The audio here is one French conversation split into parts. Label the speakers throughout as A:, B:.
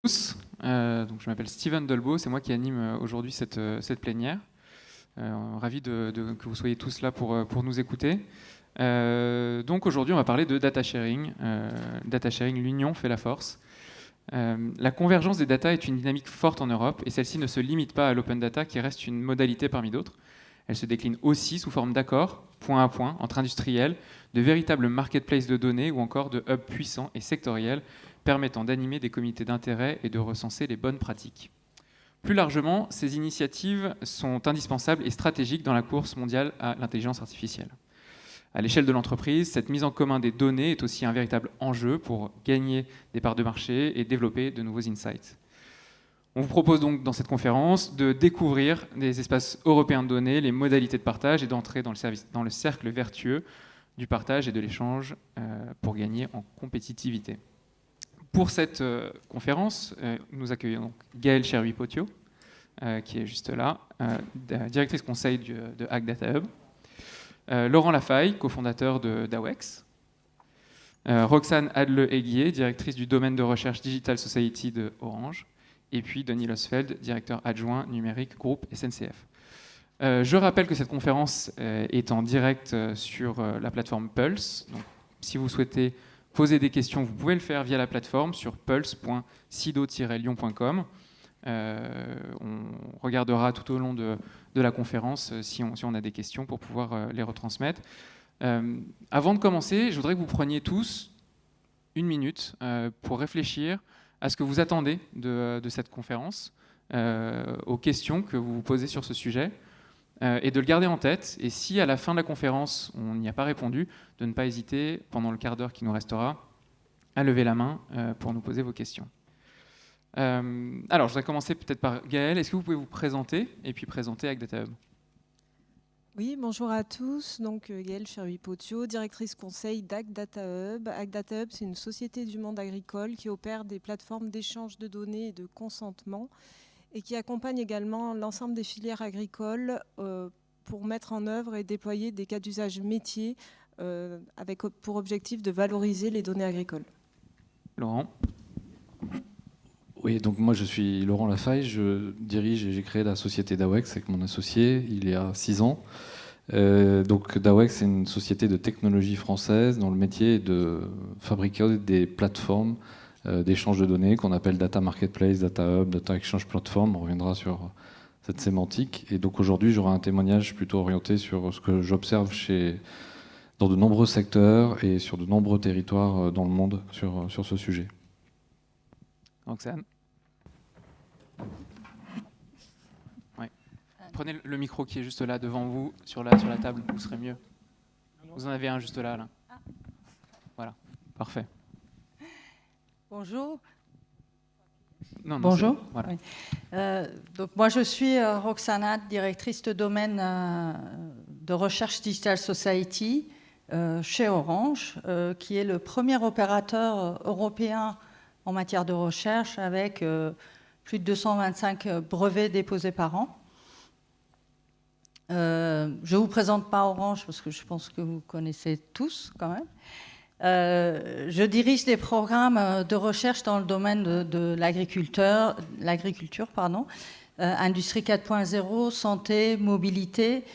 A: Tous. Donc je m'appelle Steven Dolbeau, c'est moi qui anime aujourd'hui cette plénière. Ravi que vous soyez tous là pour nous écouter. Donc aujourd'hui, on va parler de data sharing. Data sharing, l'union fait la force. La convergence des data est une dynamique forte en Europe et celle-ci ne se limite pas à l'open data qui reste une modalité parmi d'autres. Elle se décline aussi sous forme d'accords, point à point, entre industriels, de véritables marketplaces de données ou encore de hubs puissants et sectoriels permettant d'animer des comités d'intérêt et de recenser les bonnes pratiques. Plus largement, ces initiatives sont indispensables et stratégiques dans la course mondiale à l'intelligence artificielle. À l'échelle de l'entreprise, cette mise en commun des données est aussi un véritable enjeu pour gagner des parts de marché et développer de nouveaux insights. On vous propose donc dans cette conférence de découvrir des espaces européens de données, les modalités de partage et d'entrer dans le cercle vertueux du partage et de l'échange pour gagner en compétitivité. Pour cette conférence, nous accueillons donc Gaëlle Cherhuis-Potio, qui est juste là, directrice conseil de Hack Data Hub, Laurent Lafaille, cofondateur de Dawex, Roxane Adle-Aiguier, directrice du domaine de recherche Digital Society de Orange, et puis Denis Losfeld, directeur adjoint numérique groupe SNCF. Je rappelle que cette conférence est en direct sur la plateforme Pulse. Donc, si vous souhaitez poser des questions, vous pouvez le faire via la plateforme sur pulse.sido-lyon.com. On regardera tout au long de la conférence si on a des questions pour pouvoir les retransmettre. Avant de commencer, je voudrais que vous preniez tous une minute pour réfléchir à ce que vous attendez de cette conférence, aux questions que vous vous posez sur ce sujet, et de le garder en tête. Et si à la fin de la conférence, on n'y a pas répondu, de ne pas hésiter, pendant le quart d'heure qui nous restera, à lever la main pour nous poser vos questions. Alors, je voudrais commencer peut-être par Gaëlle. Est-ce que vous pouvez vous présenter et puis présenter Hack Data Hub ?
B: Oui, bonjour à tous. Donc, Gaëlle Cherhuis-Potio, directrice conseil d'Hack Data Hub. Hack Data Hub, c'est une société du monde agricole qui opère des plateformes d'échange de données et de consentement et qui accompagne également l'ensemble des filières agricoles pour mettre en œuvre et déployer des cas d'usage métiers avec pour objectif de valoriser les données agricoles.
A: Laurent ?
C: Oui, donc moi je suis Laurent Lafaille, je dirige et j'ai créé la société Dawex avec mon associé il y a 6 ans. Donc Dawex, c'est une société de technologie française dont le métier est de fabriquer des plateformes d'échange de données qu'on appelle Data Marketplace, Data Hub, Data Exchange Platform. On reviendra sur cette sémantique. Et donc aujourd'hui, j'aurai un témoignage plutôt orienté sur ce que j'observe dans de nombreux secteurs et sur de nombreux territoires dans le monde sur ce sujet.
A: Roxane ? Ouais. Prenez le micro qui est juste là devant vous, sur la table, vous serez mieux. Vous en avez un juste là. Voilà, parfait.
D: Bonjour.
A: Non,
D: Bonjour.
A: Voilà.
D: Oui. Donc moi je suis Roxane Adle, directrice de domaine de recherche Digital Society chez Orange, qui est le premier opérateur européen en matière de recherche avec plus de 225 brevets déposés par an. Je ne vous présente pas Orange parce que je pense que vous connaissez tous quand même. Je dirige des programmes de recherche dans le domaine de l'agriculture, industrie 4.0, santé, mobilité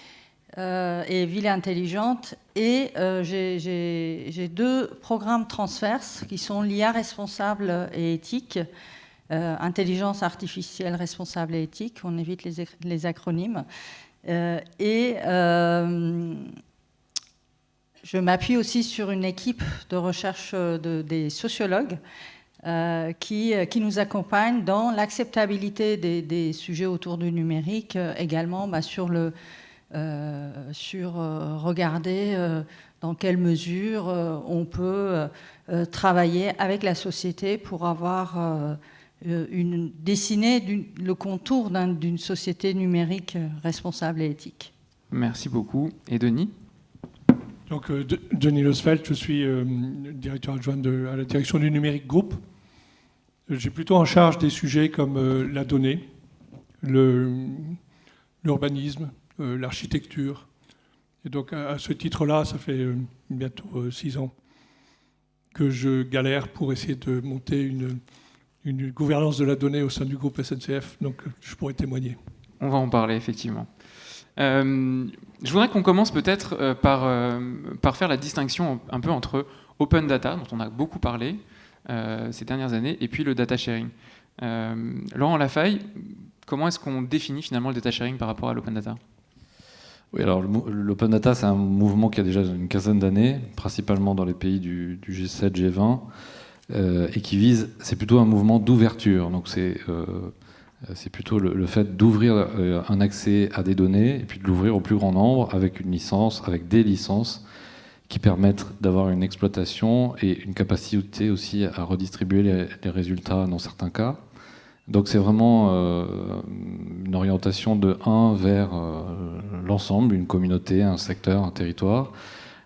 D: et ville intelligente. Et j'ai 2 programmes transverses qui sont l'IA responsable et éthique, intelligence artificielle responsable et éthique, on évite les acronymes. Je m'appuie aussi sur une équipe de recherche des sociologues qui nous accompagnent dans l'acceptabilité des sujets autour du numérique, également sur regarder dans quelle mesure on peut travailler avec la société pour avoir dessiner le contour d'une société numérique responsable et éthique.
A: Merci beaucoup. Et Denis ?
E: Donc, Denis Losfeld, je suis directeur adjoint à la direction du numérique groupe. J'ai plutôt en charge des sujets comme la donnée, l'urbanisme, l'architecture. Et donc, à ce titre-là, ça fait bientôt 6 ans que je galère pour essayer de monter une gouvernance de la donnée au sein du groupe SNCF, donc je pourrais témoigner.
A: On va en parler, effectivement. Je voudrais qu'on commence peut-être par faire la distinction un peu entre open data, dont on a beaucoup parlé ces dernières années, et puis le data sharing. Laurent Lafaille, comment est-ce qu'on définit finalement le data sharing par rapport à l'open data ?
C: Oui, alors l'open data, c'est un mouvement qui a déjà une quinzaine d'années, principalement dans les pays du G7, G20, et qui vise, c'est plutôt un mouvement d'ouverture. Donc c'est plutôt le fait d'ouvrir un accès à des données, et puis de l'ouvrir au plus grand nombre avec une licence, avec des licences qui permettent d'avoir une exploitation et une capacité aussi à redistribuer les résultats dans certains cas. Donc c'est vraiment une orientation de 1 vers l'ensemble, une communauté, un secteur, un territoire.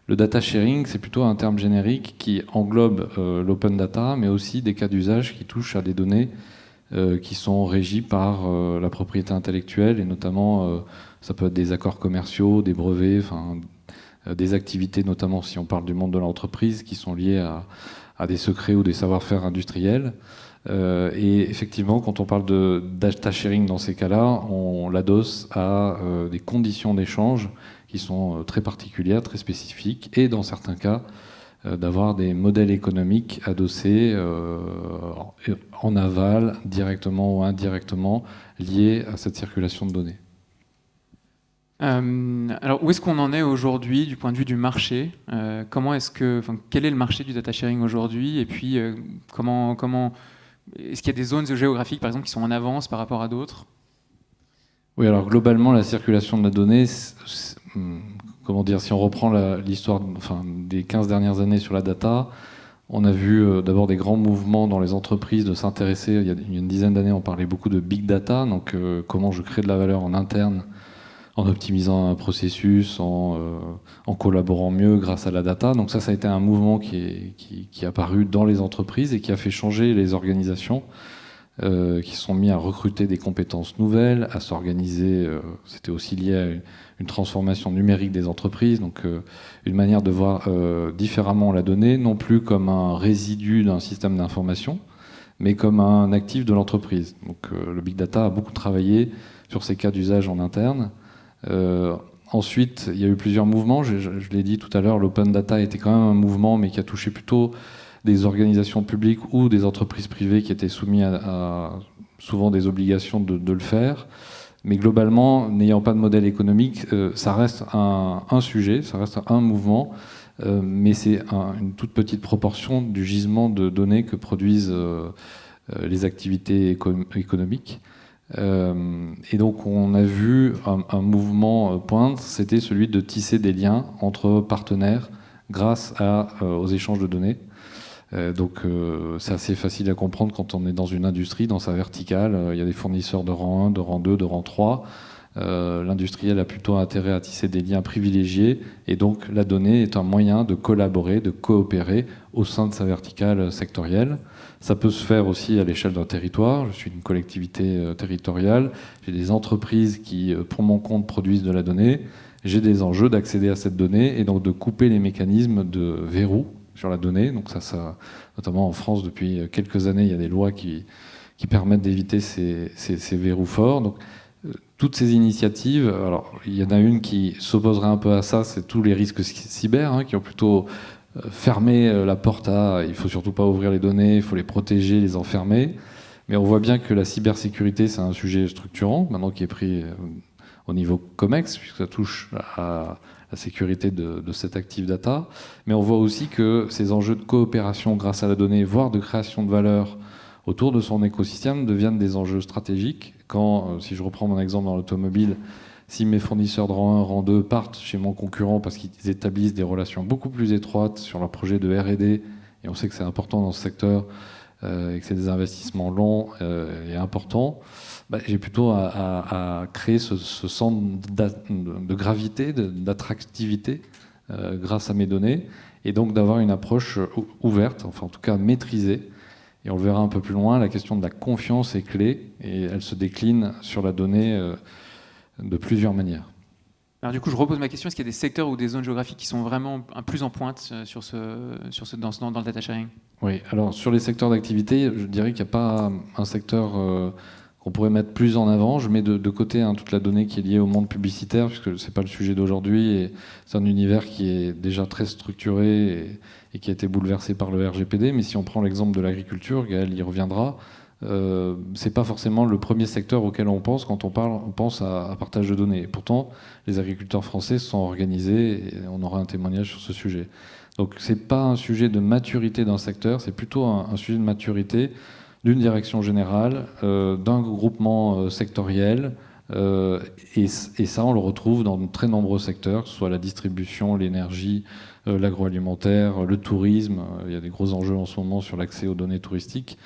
C: Le data sharing, c'est plutôt un terme générique qui englobe l'open data, mais aussi des cas d'usage qui touchent à des données qui sont régis par la propriété intellectuelle, et notamment ça peut être des accords commerciaux, des brevets, des activités, notamment si on parle du monde de l'entreprise, qui sont liées à des secrets ou des savoir-faire industriels. Et effectivement, quand on parle de data sharing dans ces cas-là, on l'adosse à des conditions d'échange qui sont très particulières, très spécifiques, et dans certains cas, d'avoir des modèles économiques adossés en aval, directement ou indirectement, liés à cette circulation de données.
A: Alors, où est-ce qu'on en est aujourd'hui du point de vue du marché ? Quel est le marché du data sharing aujourd'hui ? Et puis, est-ce qu'il y a des zones géographiques, par exemple, qui sont en avance par rapport à d'autres ?
C: Oui, alors globalement, la circulation de la donnée, comment dire, si on reprend l'histoire des 15 dernières années sur la data, on a vu d'abord des grands mouvements dans les entreprises de s'intéresser. Il y a une dizaine d'années, on parlait beaucoup de big data, donc comment je crée de la valeur en interne, en optimisant un processus, en collaborant mieux grâce à la data. Donc ça a été un mouvement qui est apparu dans les entreprises et qui a fait changer les organisations, qui se sont mis à recruter des compétences nouvelles, à s'organiser. C'était aussi lié à une transformation numérique des entreprises, donc une manière de voir différemment la donnée, non plus comme un résidu d'un système d'information, mais comme un actif de l'entreprise. Donc le big data a beaucoup travaillé sur ces cas d'usage en interne. Ensuite, il y a eu plusieurs mouvements. Je l'ai dit tout à l'heure, l'open data était quand même un mouvement, mais qui a touché plutôt des organisations publiques ou des entreprises privées qui étaient soumises à souvent des obligations de le faire. Mais globalement, n'ayant pas de modèle économique, ça reste un sujet, ça reste un mouvement, mais c'est une toute petite proportion du gisement de données que produisent les activités économiques. Et donc on a vu un mouvement poindre, c'était celui de tisser des liens entre partenaires grâce aux échanges de données. Donc c'est assez facile à comprendre quand on est dans une industrie, dans sa verticale. Il y a des fournisseurs de rang 1, de rang 2, de rang 3. L'industriel a plutôt intérêt à tisser des liens privilégiés, et donc la donnée est un moyen de collaborer, de coopérer au sein de sa verticale sectorielle. Ça peut se faire aussi à l'échelle d'un territoire. Je suis une collectivité territoriale, j'ai des entreprises qui, pour mon compte, produisent de la donnée. J'ai des enjeux d'accéder à cette donnée et donc de couper les mécanismes de verrou sur la donnée. Donc ça, notamment en France, depuis quelques années, il y a des lois qui permettent d'éviter ces verrous forts. Donc, toutes ces initiatives, alors il y en a une qui s'opposerait un peu à ça, c'est tous les risques cyber, qui ont plutôt fermé la porte à il faut surtout pas ouvrir les données, il faut les protéger, les enfermer. Mais on voit bien que la cybersécurité, c'est un sujet structurant, maintenant qui est pris au niveau COMEX, puisque ça touche à la sécurité de cet active data. Mais on voit aussi que ces enjeux de coopération grâce à la donnée, voire de création de valeur autour de son écosystème, deviennent des enjeux stratégiques. Quand, si je reprends mon exemple dans l'automobile, si mes fournisseurs de rang 1, rang 2 partent chez mon concurrent parce qu'ils établissent des relations beaucoup plus étroites sur leur projet de R&D, et on sait que c'est important dans ce secteur, et que c'est des investissements longs et importants, j'ai plutôt à créer ce centre de gravité, d'attractivité grâce à mes données, et donc d'avoir une approche ouverte, enfin en tout cas maîtrisée. Et on le verra un peu plus loin, la question de la confiance est clé, et elle se décline sur la donnée de plusieurs manières.
A: Alors du coup, je repose ma question, est-ce qu'il y a des secteurs ou des zones géographiques qui sont vraiment plus en pointe dans le data sharing?
C: Oui, alors sur les secteurs d'activité, je dirais qu'il n'y a pas un secteur qu'on pourrait mettre plus en avant. Je mets de côté toute la donnée qui est liée au monde publicitaire, puisque ce n'est pas le sujet d'aujourd'hui, et c'est un univers qui est déjà très structuré et qui a été bouleversé par le RGPD. Mais si on prend l'exemple de l'agriculture, Gaël y reviendra, c'est pas forcément le premier secteur auquel on pense quand on pense à partage de données. Et pourtant, les agriculteurs français se sont organisés et on aura un témoignage sur ce sujet. Donc c'est pas un sujet de maturité d'un secteur, c'est plutôt un sujet de maturité d'une direction générale, d'un groupement sectoriel. Et ça, on le retrouve dans de très nombreux secteurs, que ce soit la distribution, l'énergie, l'agroalimentaire, le tourisme. Il y a des gros enjeux en ce moment sur l'accès aux données touristiques.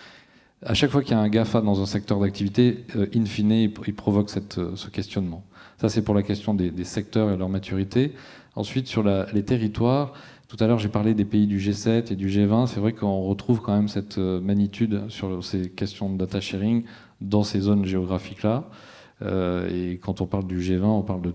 C: À chaque fois qu'il y a un GAFA dans un secteur d'activité, in fine, il provoque ce questionnement. Ça, c'est pour la question des secteurs et leur maturité. Ensuite, sur les territoires, tout à l'heure, j'ai parlé des pays du G7 et du G20. C'est vrai qu'on retrouve quand même cette magnitude sur ces questions de data sharing dans ces zones géographiques-là. Et quand on parle du G20, on parle de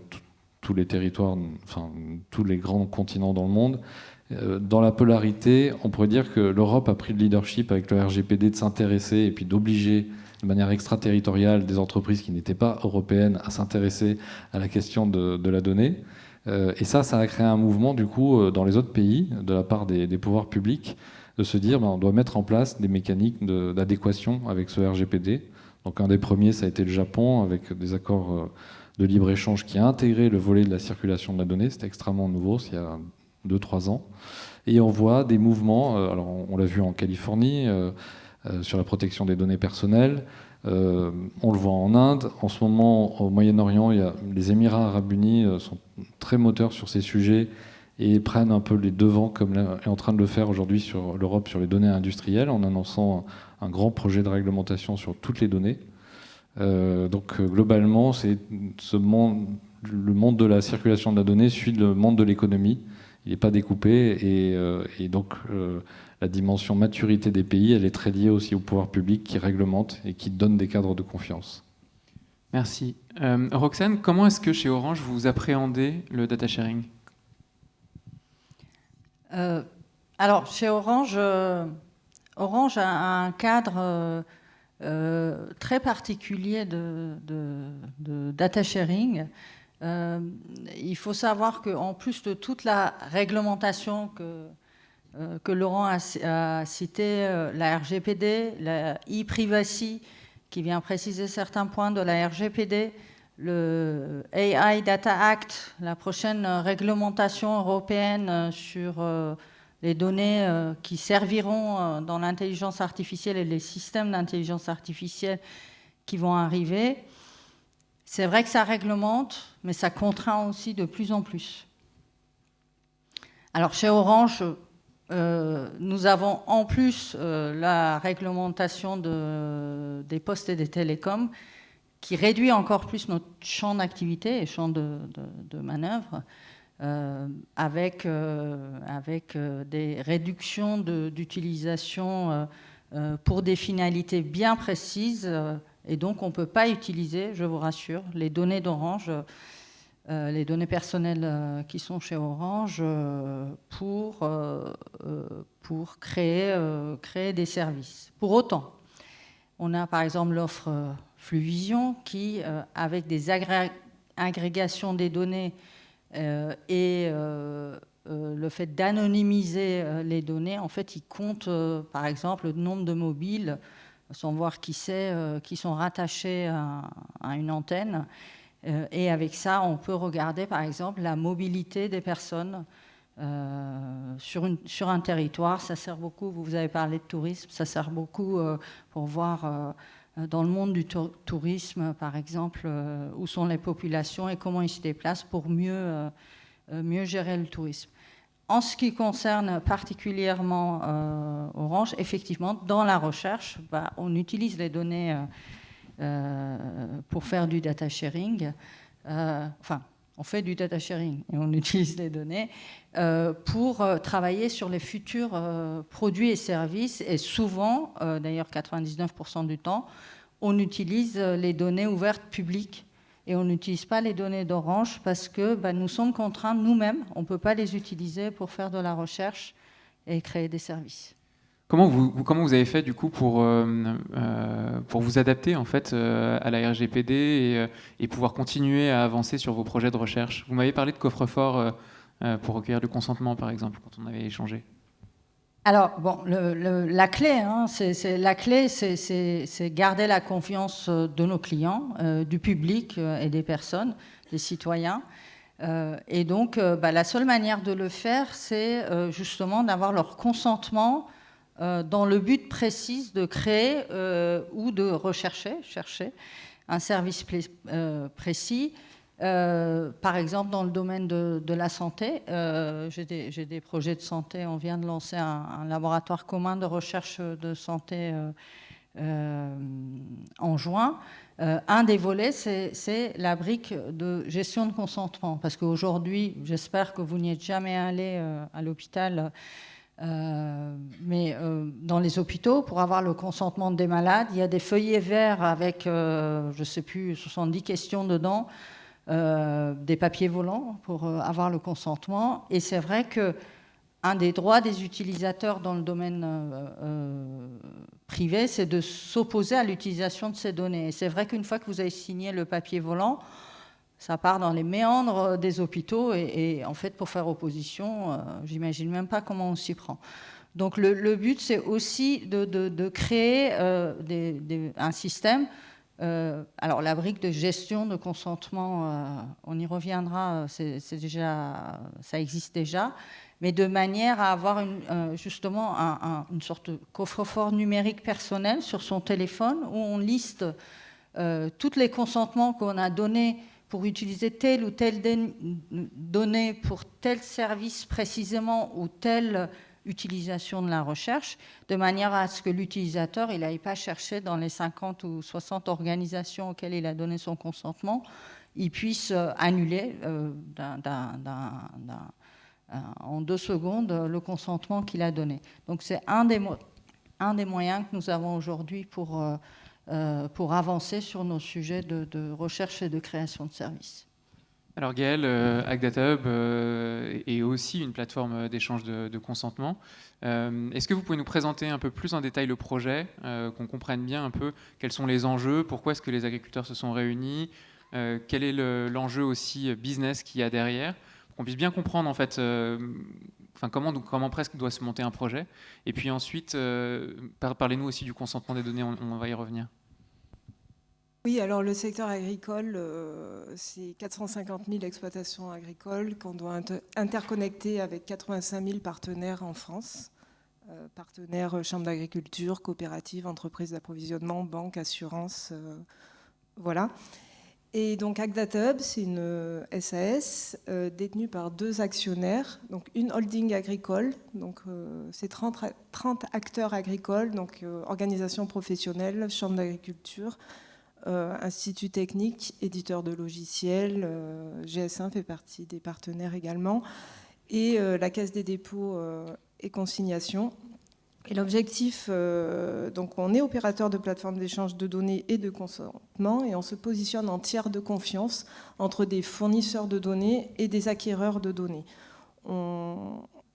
C: tous les territoires, enfin, tous les grands continents dans le monde. Dans la polarité, on pourrait dire que l'Europe a pris le leadership avec le RGPD de s'intéresser et puis d'obliger de manière extraterritoriale des entreprises qui n'étaient pas européennes à s'intéresser à la question de la donnée. Et ça a créé un mouvement du coup dans les autres pays de la part des pouvoirs publics de se dire on doit mettre en place des mécaniques d'adéquation avec ce RGPD. Donc un des premiers, ça a été le Japon avec des accords de libre-échange qui a intégré le volet de la circulation de la donnée. C'était extrêmement nouveau, il y a 2-3 ans. Et on voit des mouvements, alors on l'a vu en Californie, sur la protection des données personnelles. On le voit en Inde. En ce moment, au Moyen-Orient, les Émirats arabes unis sont très moteurs sur ces sujets et prennent un peu les devants, comme est en train de le faire aujourd'hui sur l'Europe sur les données industrielles, en annonçant un grand projet de réglementation sur toutes les données. Donc globalement, le monde de la circulation de la donnée suit le monde de l'économie. Il n'est pas découpé et donc la dimension maturité des pays, elle est très liée aussi au pouvoir public qui réglemente et qui donne des cadres de confiance.
A: Merci. Roxane, comment est-ce que chez Orange vous appréhendez le data sharing?
D: Alors chez Orange, Orange a un cadre très particulier de data sharing. Il faut savoir qu'en plus de toute la réglementation que Laurent a citée, la RGPD, la e-privacy, qui vient préciser certains points de la RGPD, le AI Data Act, la prochaine réglementation européenne sur les données qui serviront dans l'intelligence artificielle et les systèmes d'intelligence artificielle qui vont arriver. C'est vrai que ça réglemente, mais ça contraint aussi de plus en plus. Alors chez Orange, nous avons en plus la réglementation des postes et des télécoms qui réduit encore plus notre champ d'activité et champ de manœuvre avec des réductions d'utilisation pour des finalités bien précises. Et donc, on ne peut pas utiliser, je vous rassure, les données d'Orange, les données personnelles qui sont chez Orange pour créer des services. Pour autant, on a par exemple l'offre Fluvision qui, avec des agrégations des données et le fait d'anonymiser les données, en fait, il compte par exemple le nombre de mobiles sans voir qui c'est, qui sont rattachés à une antenne. Et avec ça, on peut regarder, par exemple, la mobilité des personnes sur un territoire. Ça sert beaucoup, vous avez parlé de tourisme, ça sert beaucoup pour voir dans le monde du tourisme, par exemple, où sont les populations et comment ils se déplacent pour mieux gérer le tourisme. En ce qui concerne particulièrement Orange, effectivement, dans la recherche, on utilise les données pour faire du data sharing. On fait du data sharing et on utilise les données pour travailler sur les futurs produits et services. Et souvent, d'ailleurs 99% du temps, on utilise les données ouvertes publiques et on n'utilise pas les données d'Orange parce que nous sommes contraints nous-mêmes, on ne peut pas les utiliser pour faire de la recherche et créer des services.
A: Comment vous avez fait du coup pour vous adapter en fait à la RGPD et pouvoir continuer à avancer sur vos projets de recherche? Vous m'avez parlé de coffre-fort pour recueillir du consentement par exemple quand on avait échangé.
D: Alors, bon, la clé, c'est garder la confiance de nos clients, du public et des personnes, des citoyens. Et donc, la seule manière de le faire, c'est justement d'avoir leur consentement dans le but précis de créer ou de chercher un service précis. Par exemple, dans le domaine de la santé, j'ai des projets de santé. On vient de lancer un laboratoire commun de recherche de santé en juin. Un des volets, c'est la brique de gestion de consentement. Parce qu'aujourd'hui, j'espère que vous n'y êtes jamais allé à l'hôpital, mais dans les hôpitaux, pour avoir le consentement des malades, il y a des feuillets verts avec, je ne sais plus, 70 questions dedans. Des papiers volants pour avoir le consentement. Et c'est vrai qu'un des droits des utilisateurs dans le domaine privé, c'est de s'opposer à l'utilisation de ces données. Et c'est vrai qu'une fois que vous avez signé le papier volant, ça part dans les méandres des hôpitaux. Et en fait, pour faire opposition, j'imagine même pas comment on s'y prend. Donc le but, c'est aussi de créer un système. Alors la brique de gestion de consentement, on y reviendra, ça existe déjà, mais de manière à avoir justement une sorte de coffre-fort numérique personnel sur son téléphone où on liste tous les consentements qu'on a donnés pour utiliser telle ou telle donnée pour tel service précisément ou telle utilisation de la recherche, de manière à ce que l'utilisateur il n'aille pas chercher dans les 50 ou 60 organisations auxquelles il a donné son consentement, il puisse annuler en 2 secondes le consentement qu'il a donné. Donc c'est un des moyens que nous avons aujourd'hui pour avancer sur nos sujets de recherche et de création de services.
A: Alors Gaël, AgDataHub est aussi une plateforme d'échange de consentement. Est-ce que vous pouvez nous présenter un peu plus en détail le projet, qu'on comprenne bien un peu quels sont les enjeux, pourquoi est-ce que les agriculteurs se sont réunis, quel est l'enjeu aussi business qu'il y a derrière, pour qu'on puisse bien comprendre en fait comment presque doit se monter un projet. Et puis ensuite, parlez-nous aussi du consentement des données, on va y revenir.
B: Oui, alors le secteur agricole, c'est 450 000 exploitations agricoles qu'on doit interconnecter avec 85 000 partenaires en France. Partenaires chambres d'agriculture, coopératives, entreprises d'approvisionnement, banques, assurances, voilà. Et donc AgDataHub, c'est une SAS détenue par 2 actionnaires, donc une holding agricole, donc c'est 30 acteurs agricoles, donc organisations professionnelles, chambres d'agriculture, institut technique, éditeur de logiciels, GS1 fait partie des partenaires également, et la Caisse des dépôts et consignations. Et l'objectif, donc on est opérateur de plateforme d'échange de données et de consentement, et on se positionne en tiers de confiance entre des fournisseurs de données et des acquéreurs de données.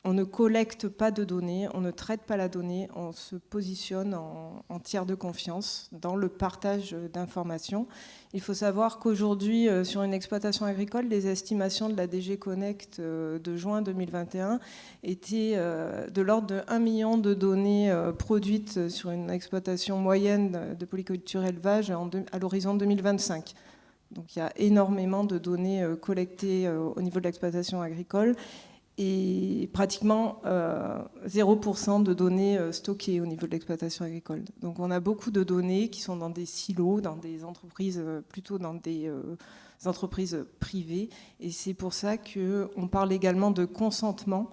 B: On ne collecte pas de données, on ne traite pas la donnée, on se positionne en tiers de confiance dans le partage d'informations. Il faut savoir qu'aujourd'hui, sur une exploitation agricole, les estimations de la DG Connect de juin 2021 étaient de l'ordre de 1 million de données produites sur une exploitation moyenne de polyculture élevage à l'horizon 2025. Donc il y a énormément de données collectées au niveau de l'exploitation agricole, et pratiquement 0% de données stockées au niveau de l'exploitation agricole. Donc on a beaucoup de données qui sont dans des silos, dans des entreprises, plutôt dans des entreprises privées. Et c'est pour ça qu'on parle également de consentement,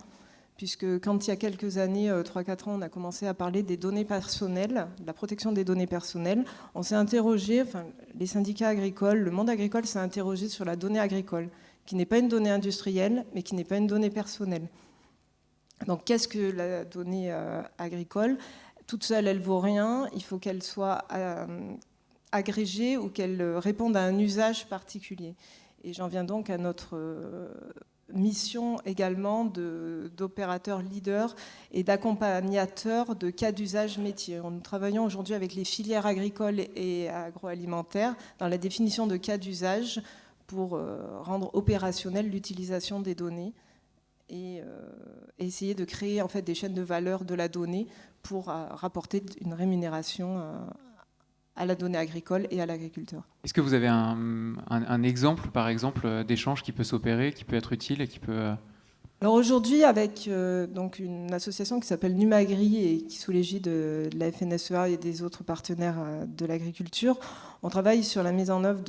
B: puisque quand il y a quelques années, 3-4 ans, on a commencé à parler des données personnelles, de la protection des données personnelles, on s'est interrogé, enfin, les syndicats agricoles, le monde agricole s'est interrogé sur la donnée agricole, qui n'est pas une donnée industrielle, mais qui n'est pas une donnée personnelle. Donc qu'est-ce que la donnée agricole ? Toute seule, elle ne vaut rien. Il faut qu'elle soit agrégées ou qu'elles répondent à un usage particulier. Et j'en viens donc à notre mission également d'opérateurs leaders et d'accompagnateurs de cas d'usage métier. Nous travaillons aujourd'hui avec les filières agricoles et agroalimentaires dans la définition de cas d'usage pour rendre opérationnelle l'utilisation des données et essayer de créer en fait des chaînes de valeur de la donnée pour rapporter une rémunération à la donnée agricole et à l'agriculteur.
A: Est-ce que vous avez un exemple, par exemple, d'échange qui peut s'opérer, qui peut être utile et qui peut...
B: Alors aujourd'hui, avec donc une association qui s'appelle Numagri et qui sous l'égide de la FNSEA et des autres partenaires de l'agriculture, on travaille sur la mise en œuvre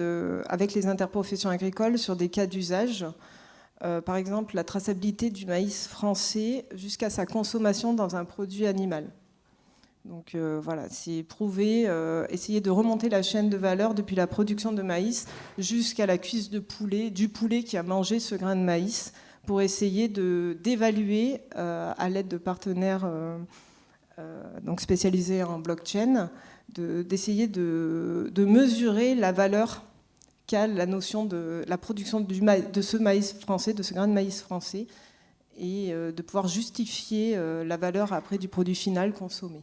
B: avec les interprofessions agricoles sur des cas d'usage. Par exemple, la traçabilité du maïs français jusqu'à sa consommation dans un produit animal. Donc voilà, c'est prouver, essayer de remonter la chaîne de valeur depuis la production de maïs jusqu'à la cuisse de poulet, du poulet qui a mangé ce grain de maïs, pour essayer d'évaluer à l'aide de partenaires donc spécialisés en blockchain, d'essayer de mesurer la valeur qu'a la notion de la production de ce maïs français, de ce grain de maïs français, et de pouvoir justifier la valeur après du produit final consommé.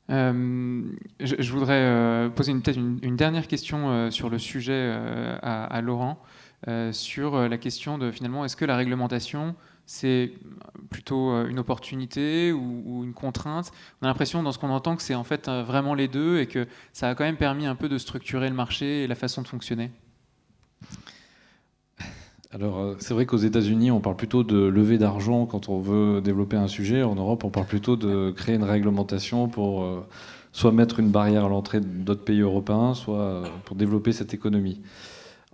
A: Je voudrais poser peut-être une dernière question sur le sujet à Laurent, sur la question de finalement, est-ce que la réglementation, c'est plutôt une opportunité ou une contrainte? On a l'impression dans ce qu'on entend que c'est en fait vraiment les deux et que ça a quand même permis un peu de structurer le marché et la façon de fonctionner.
C: Alors, c'est vrai qu'aux États-Unis, on parle plutôt de levée d'argent quand on veut développer un sujet. En Europe, on parle plutôt de créer une réglementation pour soit mettre une barrière à l'entrée d'autres pays européens, soit pour développer cette économie.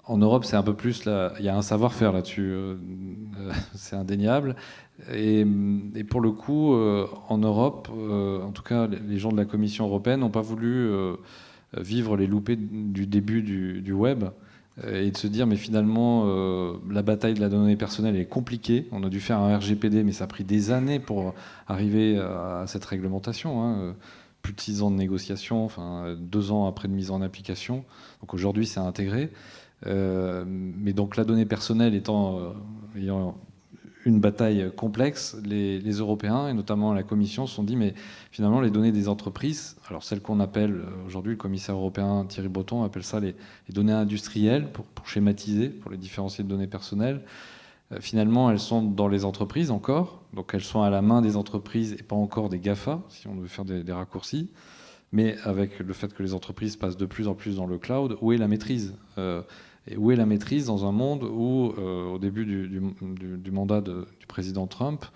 C: En Europe, c'est un peu plus là. Il y a un savoir-faire là-dessus, c'est indéniable. Et pour le coup, en Europe, en tout cas, les gens de la Commission européenne n'ont pas voulu vivre les loupés du début du web. Et de se dire, mais finalement, la bataille de la donnée personnelle est compliquée. On a dû faire un RGPD, mais ça a pris des années pour arriver à cette réglementation. Hein. Plus de 6 ans de négociations, enfin 2 ans après de mise en application. Donc aujourd'hui, c'est intégré. Mais donc la donnée personnelle ayant une bataille complexe, les Européens, et notamment la Commission, se sont dit, mais finalement, les données des entreprises, alors celles qu'on appelle aujourd'hui, le commissaire européen Thierry Breton appelle ça les données industrielles, pour schématiser, pour les différencier de données personnelles. Finalement, elles sont dans les entreprises encore, donc elles sont à la main des entreprises et pas encore des GAFA, si on veut faire des raccourcis. Mais avec le fait que les entreprises passent de plus en plus dans le cloud, où est la maîtrise ? Et où est la maîtrise dans un monde où, au début du mandat du président Trump,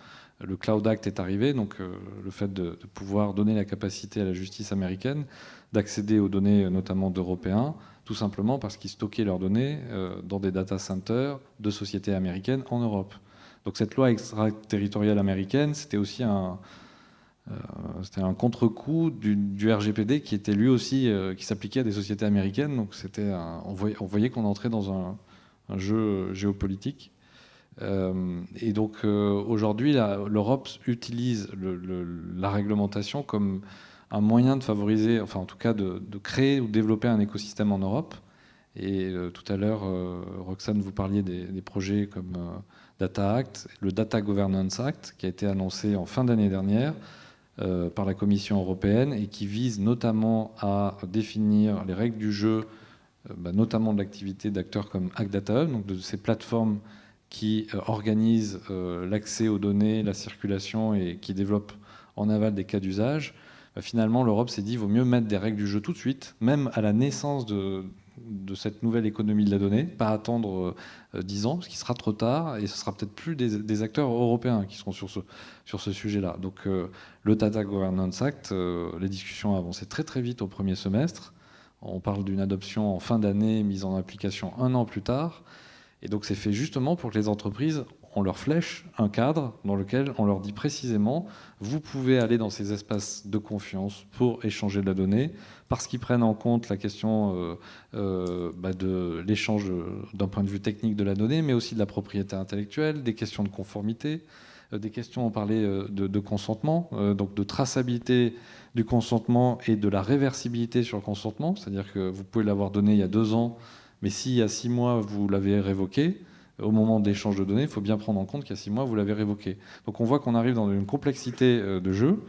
C: le Cloud Act est arrivé, donc le fait de pouvoir donner la capacité à la justice américaine d'accéder aux données, notamment d'Européens, tout simplement parce qu'ils stockaient leurs données dans des data centers de sociétés américaines en Europe. Donc cette loi extraterritoriale américaine, c'était aussi un contre-coup du RGPD qui était lui aussi qui s'appliquait à des sociétés américaines. Donc on voyait qu'on entrait dans un jeu géopolitique. Et donc aujourd'hui, l'Europe utilise la réglementation comme un moyen de favoriser, enfin en tout cas de créer ou développer un écosystème en Europe. Et tout à l'heure, Roxane, vous parliez des projets comme Data Act, le Data Governance Act, qui a été annoncé en fin d'année dernière par la Commission européenne et qui vise notamment à définir les règles du jeu, notamment de l'activité d'acteurs comme AgData, donc de ces plateformes qui organisent l'accès aux données, la circulation et qui développent en aval des cas d'usage. Finalement, l'Europe s'est dit qu'il vaut mieux mettre des règles du jeu tout de suite, même à la naissance de cette nouvelle économie de la donnée, pas attendre 10 ans, ce qui sera trop tard, et ce sera peut-être plus des acteurs européens qui seront sur ce sujet-là. Donc le Data Governance Act, les discussions ont avancé très très vite au premier semestre. On parle d'une adoption en fin d'année, mise en application 1 an plus tard. Et donc c'est fait justement pour que les entreprises, on leur flèche un cadre dans lequel on leur dit précisément, vous pouvez aller dans ces espaces de confiance pour échanger de la donnée, parce qu'ils prennent en compte la question de l'échange d'un point de vue technique de la donnée, mais aussi de la propriété intellectuelle, des questions de conformité, des questions, on parlait de consentement, donc de traçabilité du consentement et de la réversibilité sur le consentement, c'est-à-dire que vous pouvez l'avoir donné il y a 2 ans, mais si il y a 6 mois, vous l'avez révoqué, au moment de l'échange de données, il faut bien prendre en compte qu'il y a 6 mois, vous l'avez révoqué. Donc on voit qu'on arrive dans une complexité de jeu,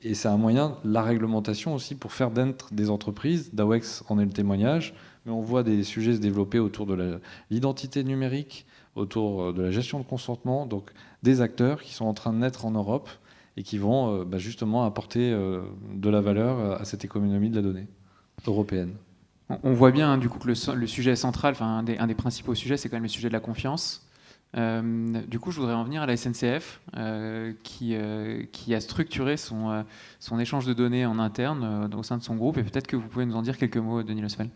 C: et c'est un moyen, la réglementation aussi, pour faire d'être des entreprises. Dawex en est le témoignage, mais on voit des sujets se développer autour de l'identité numérique, autour de la gestion de consentement, donc des acteurs qui sont en train de naître en Europe et qui vont justement apporter de la valeur à cette économie de la donnée européenne.
A: On voit bien du coup que le sujet central, un des principaux sujets, c'est quand même le sujet de la confiance. Du coup, je voudrais en venir à la SNCF qui a structuré son échange de données en interne au sein de son groupe, et peut-être que vous pouvez nous en dire quelques mots, Denis Losfeld.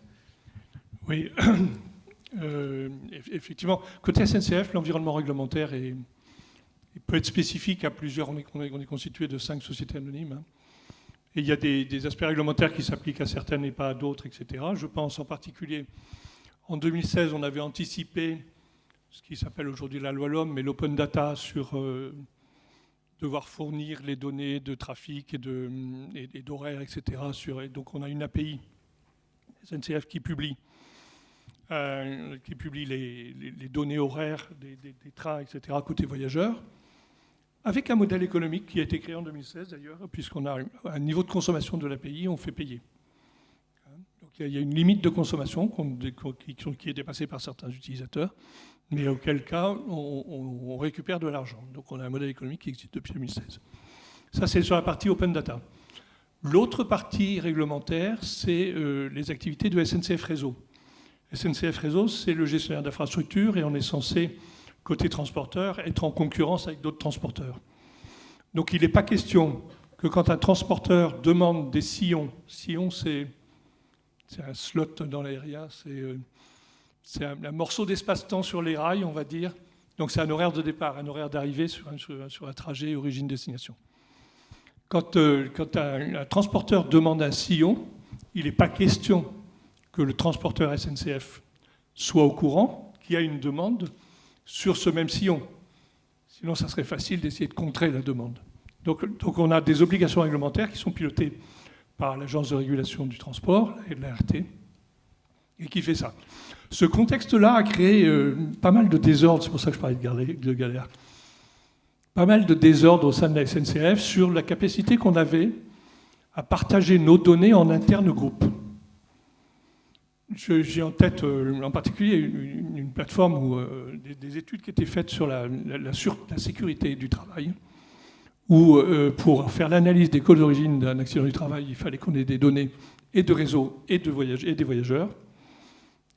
E: Oui, effectivement, côté SNCF, l'environnement réglementaire il peut être spécifique à plusieurs. On est constitué de 5 sociétés anonymes. Hein. Et il y a des aspects réglementaires qui s'appliquent à certaines et pas à d'autres, etc. Je pense en particulier, en 2016, on avait anticipé ce qui s'appelle aujourd'hui la loi LOM, mais l'open data sur devoir fournir les données de trafic et d'horaires, etc. Et donc on a une API SNCF qui publie les données horaires des trains, etc., côté voyageurs, avec un modèle économique qui a été créé en 2016 d'ailleurs, puisqu'on a un niveau de consommation de l'API, on fait payer. Donc il y a une limite de consommation qui est dépassée par certains utilisateurs, mais auquel cas on récupère de l'argent. Donc on a un modèle économique qui existe depuis 2016. Ça, c'est sur la partie open data. L'autre partie réglementaire, c'est les activités de SNCF Réseau. SNCF Réseau, c'est le gestionnaire d'infrastructure et on est censé, côté transporteur, être en concurrence avec d'autres transporteurs. Donc il n'est pas question que quand un transporteur demande des sillons, c'est un slot dans l'aérien, c'est un morceau d'espace-temps sur les rails, on va dire. Donc c'est un horaire de départ, un horaire d'arrivée sur un trajet origine-destination. Quand un transporteur demande un sillon, il n'est pas question que le transporteur SNCF soit au courant qu'il y a une demande sur ce même sillon. Sinon, ça serait facile d'essayer de contrer la demande. Donc on a des obligations réglementaires qui sont pilotées par l'Agence de régulation du transport et de l'ART, et qui fait ça. Ce contexte-là a créé pas mal de désordre, c'est pour ça que je parlais de galère, pas mal de désordre au sein de la SNCF sur la capacité qu'on avait à partager nos données en interne groupe. J'ai en tête en particulier une plateforme où des études qui étaient faites sur la sécurité du travail, où pour faire l'analyse des causes d'origine d'un accident du travail, il fallait qu'on ait des données et de réseau et des voyageurs.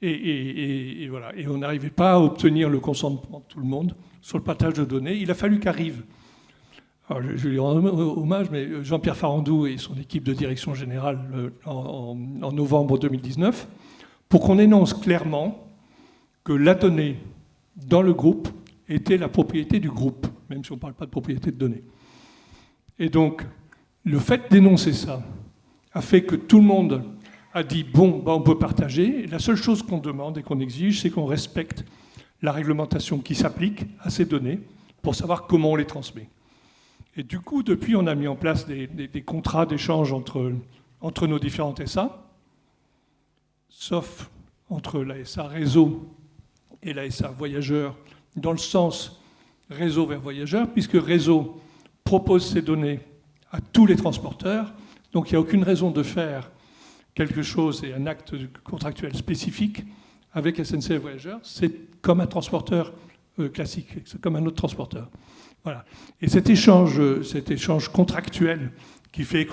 E: Et voilà. Et on n'arrivait pas à obtenir le consentement de tout le monde sur le partage de données. Il a fallu qu'arrive, alors je lui rends hommage, mais Jean-Pierre Farandou et son équipe de direction générale en novembre 2019, pour qu'on énonce clairement que la donnée dans le groupe était la propriété du groupe, même si on ne parle pas de propriété de données. Et donc, le fait d'énoncer ça a fait que tout le monde a dit « bon, on peut partager ». La seule chose qu'on demande et qu'on exige, c'est qu'on respecte la réglementation qui s'applique à ces données pour savoir comment on les transmet. Et du coup, depuis, on a mis en place des contrats d'échange entre nos différentes SA, sauf entre la SA réseau et la SA voyageur, dans le sens réseau vers voyageur, puisque réseau propose ces données à tous les transporteurs. Donc il n'y a aucune raison de faire quelque chose et un acte contractuel spécifique avec SNCF Voyageurs. C'est comme un transporteur classique, c'est comme un autre transporteur. Voilà. Et cet échange contractuel qui fait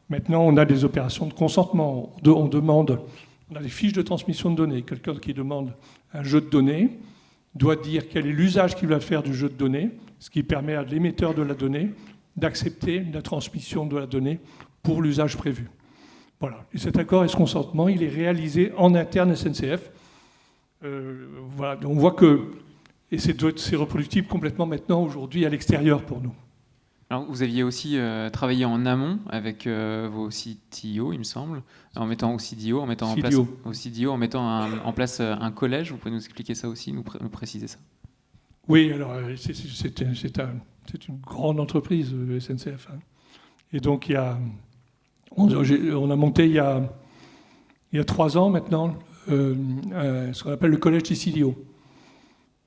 E: maintenant on a des opérations de consentement, on a des fiches de transmission de données. Quelqu'un qui demande un jeu de données doit dire quel est l'usage qu'il va faire du jeu de données, ce qui permet à l'émetteur de la donnée d'accepter la transmission de la donnée pour l'usage prévu. Voilà. Et cet accord et ce consentement, il est réalisé en interne SNCF. Voilà. On voit que c'est reproductible complètement maintenant, aujourd'hui, à l'extérieur pour nous.
A: Alors, vous aviez aussi travaillé en amont avec vos CTO, il me semble, en mettant en place un collège. Vous pouvez nous expliquer ça aussi, nous préciser ça?
E: Oui, alors c'est C'est une grande entreprise, SNCF. Hein. Et donc, on a monté il y a 3 ans maintenant ce qu'on appelle le collège des CDO,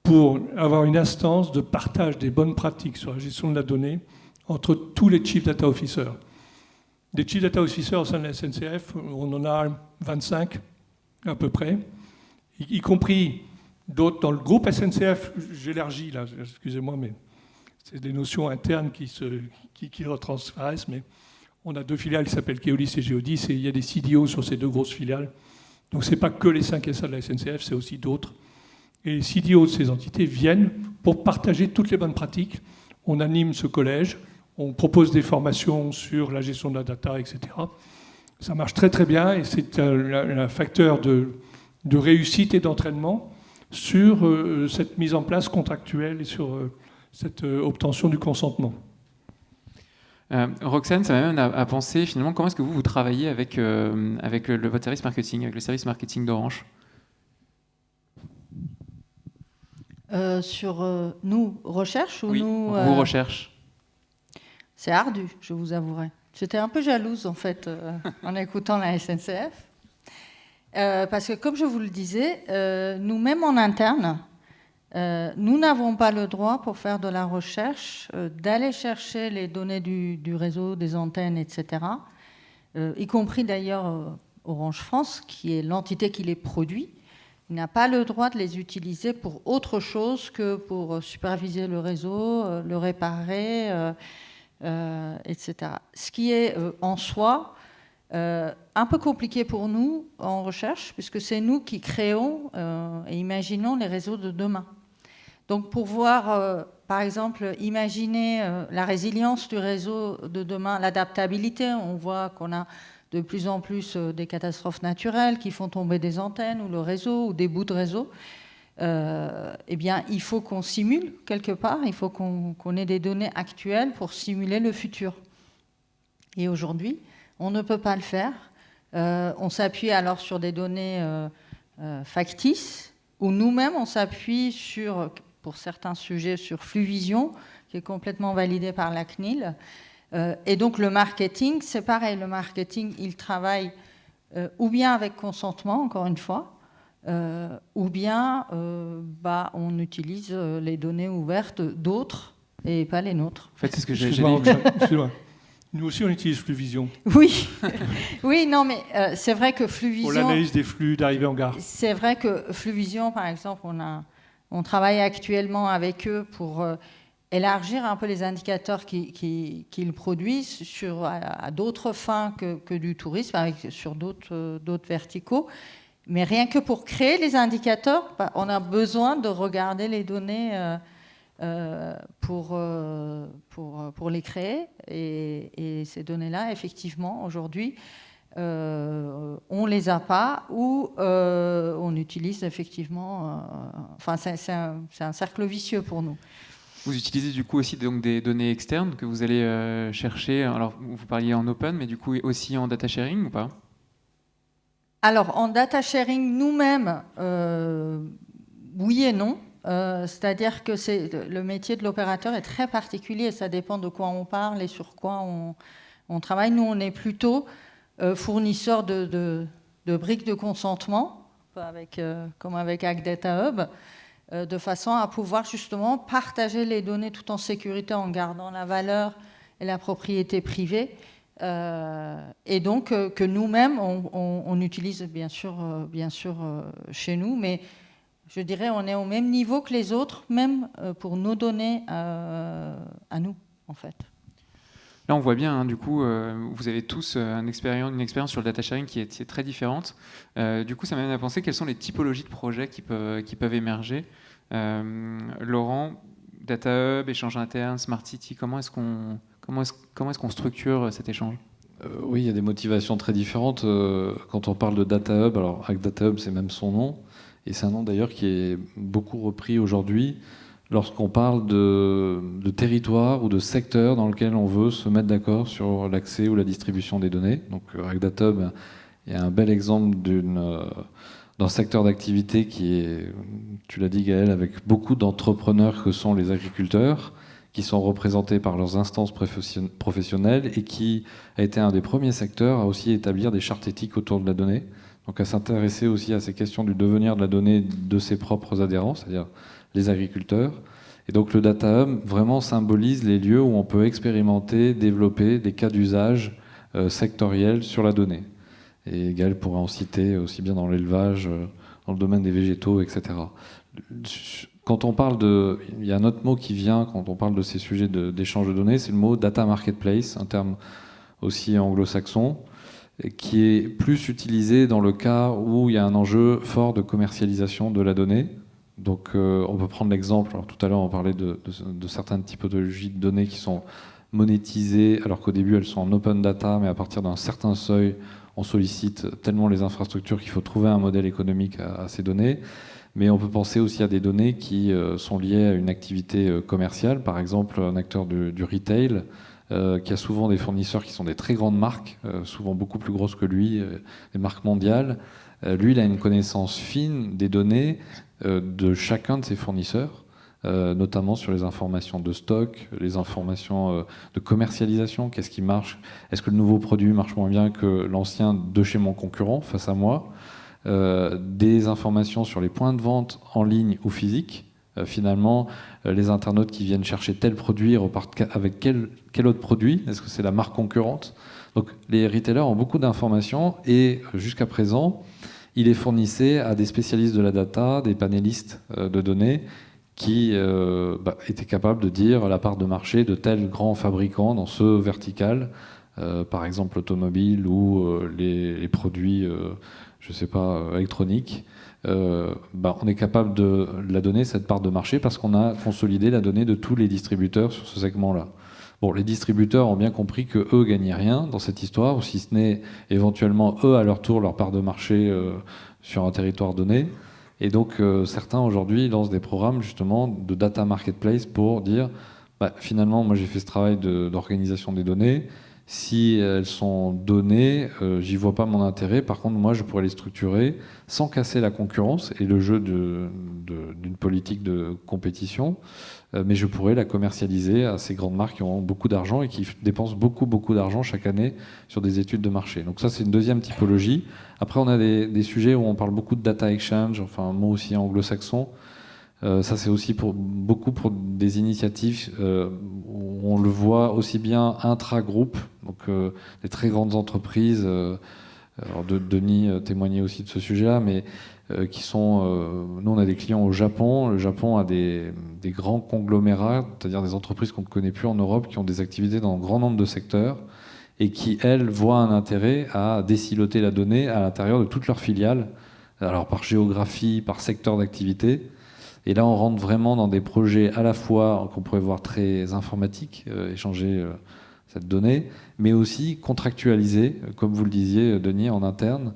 E: pour avoir une instance de partage des bonnes pratiques sur la gestion de la donnée entre tous les Chief Data Officers. Des Chief Data Officers au sein de la SNCF, on en a 25 à peu près, y compris d'autres dans le groupe SNCF. J'élargis là, excusez-moi, mais c'est des notions internes qui retransparaissent, mais on a 2 filiales qui s'appellent Keolis et Geodis, et il y a des CDO sur ces 2 grosses filiales. Donc ce n'est pas que les 5 SA de la SNCF, c'est aussi d'autres. Et les CDO de ces entités viennent pour partager toutes les bonnes pratiques. On anime ce collège, on propose des formations sur la gestion de la data, etc. Ça marche très très bien, et c'est un facteur de réussite et d'entraînement sur cette mise en place contractuelle et sur cette obtention du consentement.
A: Roxane, ça m'amène à penser finalement comment est-ce que vous travaillez avec votre service marketing, avec le service marketing d'Orange.
D: Sur nous, recherche ou
A: oui,
D: nous
A: vous, recherche.
D: C'est ardu, je vous avouerai. J'étais un peu jalouse en fait en écoutant la SNCF. Parce que comme je vous le disais, nous-mêmes en interne, nous n'avons pas le droit, pour faire de la recherche, d'aller chercher les données du réseau, des antennes, etc., y compris d'ailleurs Orange France, qui est l'entité qui les produit. Il n'a pas le droit de les utiliser pour autre chose que pour superviser le réseau, le réparer, etc. Ce qui est en soi un peu compliqué pour nous en recherche, puisque c'est nous qui créons et imaginons les réseaux de demain. Donc pour voir, par exemple, imaginer la résilience du réseau de demain, l'adaptabilité, on voit qu'on a de plus en plus des catastrophes naturelles qui font tomber des antennes ou le réseau ou des bouts de réseau. Eh bien, il faut qu'on simule quelque part, il faut qu'on ait des données actuelles pour simuler le futur. Et aujourd'hui, on ne peut pas le faire. On s'appuie alors sur des données factices, ou nous-mêmes, on s'appuie sur, pour certains sujets, sur Fluvision, qui est complètement validé par la CNIL. Et donc le marketing, c'est pareil. Le marketing, il travaille ou bien avec consentement, encore une fois, ou bien on utilise les données ouvertes d'autres et pas les nôtres.
A: En fait, c'est ce que j'ai dit.
E: Excuse-moi. Nous aussi, on utilise Fluvision.
D: Oui, oui, non, mais c'est vrai que Fluvision...
E: Pour l'analyse des flux d'arrivée en gare.
D: C'est vrai que Fluvision, par exemple, on travaille actuellement avec eux pour élargir un peu les indicateurs qu'ils produisent à d'autres fins que du tourisme, sur d'autres verticaux. Mais rien que pour créer les indicateurs, on a besoin de regarder les données pour les créer. Et ces données-là, effectivement, aujourd'hui, on ne les a pas ou on utilise effectivement... Enfin, c'est un cercle vicieux pour nous.
A: Vous utilisez du coup aussi donc des données externes que vous allez chercher. Alors, vous parliez en open, mais du coup aussi en data sharing ou pas ?
D: Alors, en data sharing, nous-mêmes, oui et non. C'est-à-dire que le métier de l'opérateur est très particulier. Ça dépend de quoi on parle et sur quoi on travaille. Nous, on est plutôt fournisseur de briques de consentement, comme avec Hack Data Hub, de façon à pouvoir justement partager les données tout en sécurité, en gardant la valeur et la propriété privée. Et donc que nous-mêmes, on utilise bien sûr chez nous, mais je dirais on est au même niveau que les autres, même pour nos données à nous, en fait.
A: Là, on voit bien, hein, du coup, vous avez tous une expérience sur le data sharing qui est très différente. Du coup, ça m'amène à penser quelles sont les typologies de projets qui peuvent émerger. Laurent, Data Hub, échange interne, Smart City, comment est-ce qu'on structure cet échange ?
C: Oui, il y a des motivations très différentes. Quand on parle de Data Hub, alors Hack Data Hub, c'est même son nom, et c'est un nom d'ailleurs qui est beaucoup repris aujourd'hui lorsqu'on parle de territoire ou de secteur dans lequel on veut se mettre d'accord sur l'accès ou la distribution des données. Donc Hack Data Hub est un bel exemple d'un secteur d'activité qui est, tu l'as dit Gaël, avec beaucoup d'entrepreneurs que sont les agriculteurs, qui sont représentés par leurs instances professionnelles et qui a été un des premiers secteurs à aussi établir des chartes éthiques autour de la donnée, donc à s'intéresser aussi à ces questions du devenir de la donnée de ses propres adhérents, c'est-à-dire les agriculteurs. Et donc le Data Hub vraiment symbolise les lieux où on peut expérimenter, développer des cas d'usage sectoriels sur la donnée. Et Gaël pourrait en citer aussi bien dans l'élevage, dans le domaine des végétaux, etc. Quand on parle de... Il y a un autre mot qui vient quand on parle de ces sujets d'échange de données, c'est le mot data marketplace, un terme aussi anglo-saxon, qui est plus utilisé dans le cas où il y a un enjeu fort de commercialisation de la donnée. Donc on peut prendre l'exemple, alors tout à l'heure on parlait de certaines typologies de données qui sont monétisées, alors qu'au début elles sont en open data, mais à partir d'un certain seuil, on sollicite tellement les infrastructures qu'il faut trouver un modèle économique à ces données. Mais on peut penser aussi à des données qui sont liées à une activité commerciale, par exemple un acteur du retail, qui a souvent des fournisseurs qui sont des très grandes marques, souvent beaucoup plus grosses que lui, des marques mondiales. Lui, il a une connaissance fine des données de chacun de ses fournisseurs, notamment sur les informations de stock, les informations de commercialisation, qu'est-ce qui marche, est-ce que le nouveau produit marche moins bien que l'ancien de chez mon concurrent face à moi, des informations sur les points de vente en ligne ou physique. Finalement, les internautes qui viennent chercher tel produit repartent avec quel autre produit, est-ce que c'est la marque concurrente? Donc les retailers ont beaucoup d'informations et jusqu'à présent, ils les fournissaient à des spécialistes de la data, des panélistes de données qui étaient capables de dire la part de marché de tel grand fabricant dans ce vertical, par exemple l'automobile ou les produits, je ne sais pas, électroniques. On est capable de la donner, cette part de marché, parce qu'on a consolidé la donnée de tous les distributeurs sur ce segment-là. Bon, les distributeurs ont bien compris qu'eux gagnaient rien dans cette histoire, ou si ce n'est éventuellement eux à leur tour leur part de marché sur un territoire donné. Et donc certains aujourd'hui lancent des programmes justement de data marketplace pour dire finalement moi j'ai fait ce travail d'organisation des données. Si elles sont données, j'y vois pas mon intérêt. Par contre, moi, je pourrais les structurer sans casser la concurrence et le jeu d'une politique de compétition, mais je pourrais la commercialiser à ces grandes marques qui ont beaucoup d'argent et qui dépensent beaucoup d'argent chaque année sur des études de marché. Donc ça, c'est une deuxième typologie. Après, on a des sujets où on parle beaucoup de data exchange, enfin un mot aussi anglo-saxon. Ça, c'est aussi beaucoup pour des initiatives où on le voit aussi bien intra-groupe, donc des très grandes entreprises. Alors Denis témoignait aussi de ce sujet-là, mais qui sont... nous, on a des clients au Japon. Le Japon a des grands conglomérats, c'est-à-dire des entreprises qu'on ne connaît plus en Europe, qui ont des activités dans un grand nombre de secteurs et qui, elles, voient un intérêt à désiloter la donnée à l'intérieur de toutes leurs filiales, alors par géographie, par secteur d'activité. Et là, on rentre vraiment dans des projets à la fois qu'on pourrait voir très informatiques, échanger cette donnée, mais aussi contractualisés, comme vous le disiez, Denis, en interne,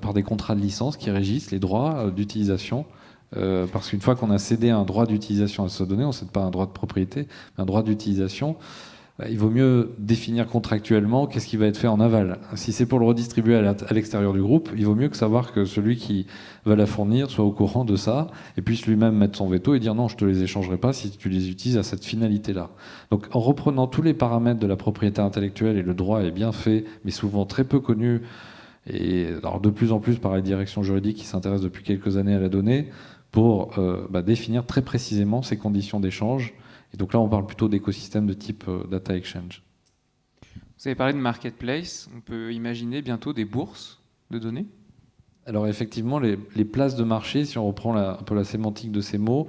C: par des contrats de licence qui régissent les droits d'utilisation. Parce qu'une fois qu'on a cédé un droit d'utilisation à cette donnée, on ne cède pas un droit de propriété, mais un droit d'utilisation. Il vaut mieux définir contractuellement qu'est-ce qui va être fait en aval. Si c'est pour le redistribuer à l'extérieur du groupe, il vaut mieux que savoir que celui qui va la fournir soit au courant de ça et puisse lui-même mettre son veto et dire non, je ne te les échangerai pas si tu les utilises à cette finalité-là. Donc en reprenant tous les paramètres de la propriété intellectuelle, et le droit est bien fait, mais souvent très peu connu, et alors de plus en plus par les directions juridiques qui s'intéressent depuis quelques années à la donnée, pour définir très précisément ces conditions d'échange. Et donc là, on parle plutôt d'écosystèmes de type data exchange.
A: Vous avez parlé de marketplace. On peut imaginer bientôt des bourses de données?
C: Alors effectivement, les places de marché, si on reprend un peu la sémantique de ces mots,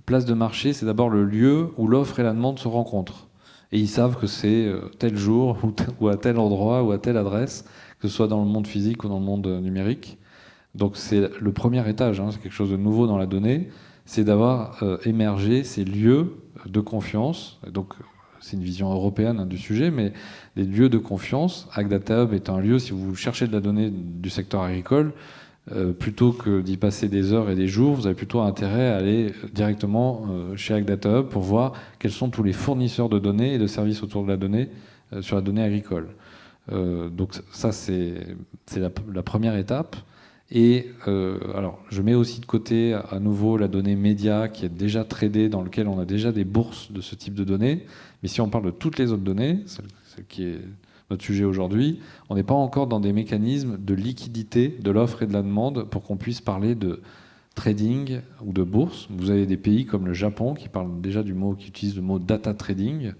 C: place de marché, c'est d'abord le lieu où l'offre et la demande se rencontrent. Et ils savent que c'est tel jour ou à tel endroit ou à telle adresse, que ce soit dans le monde physique ou dans le monde numérique. Donc c'est le premier étage, c'est quelque chose de nouveau dans la donnée, c'est d'avoir émergé ces lieux de confiance. Donc c'est une vision européenne du sujet, mais des lieux de confiance. Agdata Hub est un lieu, si vous cherchez de la donnée du secteur agricole, plutôt que d'y passer des heures et des jours, vous avez plutôt intérêt à aller directement chez Agdata Hub pour voir quels sont tous les fournisseurs de données et de services autour de la donnée sur la donnée agricole. Donc ça, c'est la première étape. Et alors, je mets aussi de côté à nouveau la donnée média qui est déjà tradée, dans lequel on a déjà des bourses de ce type de données. Mais si on parle de toutes les autres données, celle qui est notre sujet aujourd'hui, on n'est pas encore dans des mécanismes de liquidité de l'offre et de la demande pour qu'on puisse parler de trading ou de bourse. Vous avez des pays comme le Japon qui parlent déjà qui utilisent le mot data trading,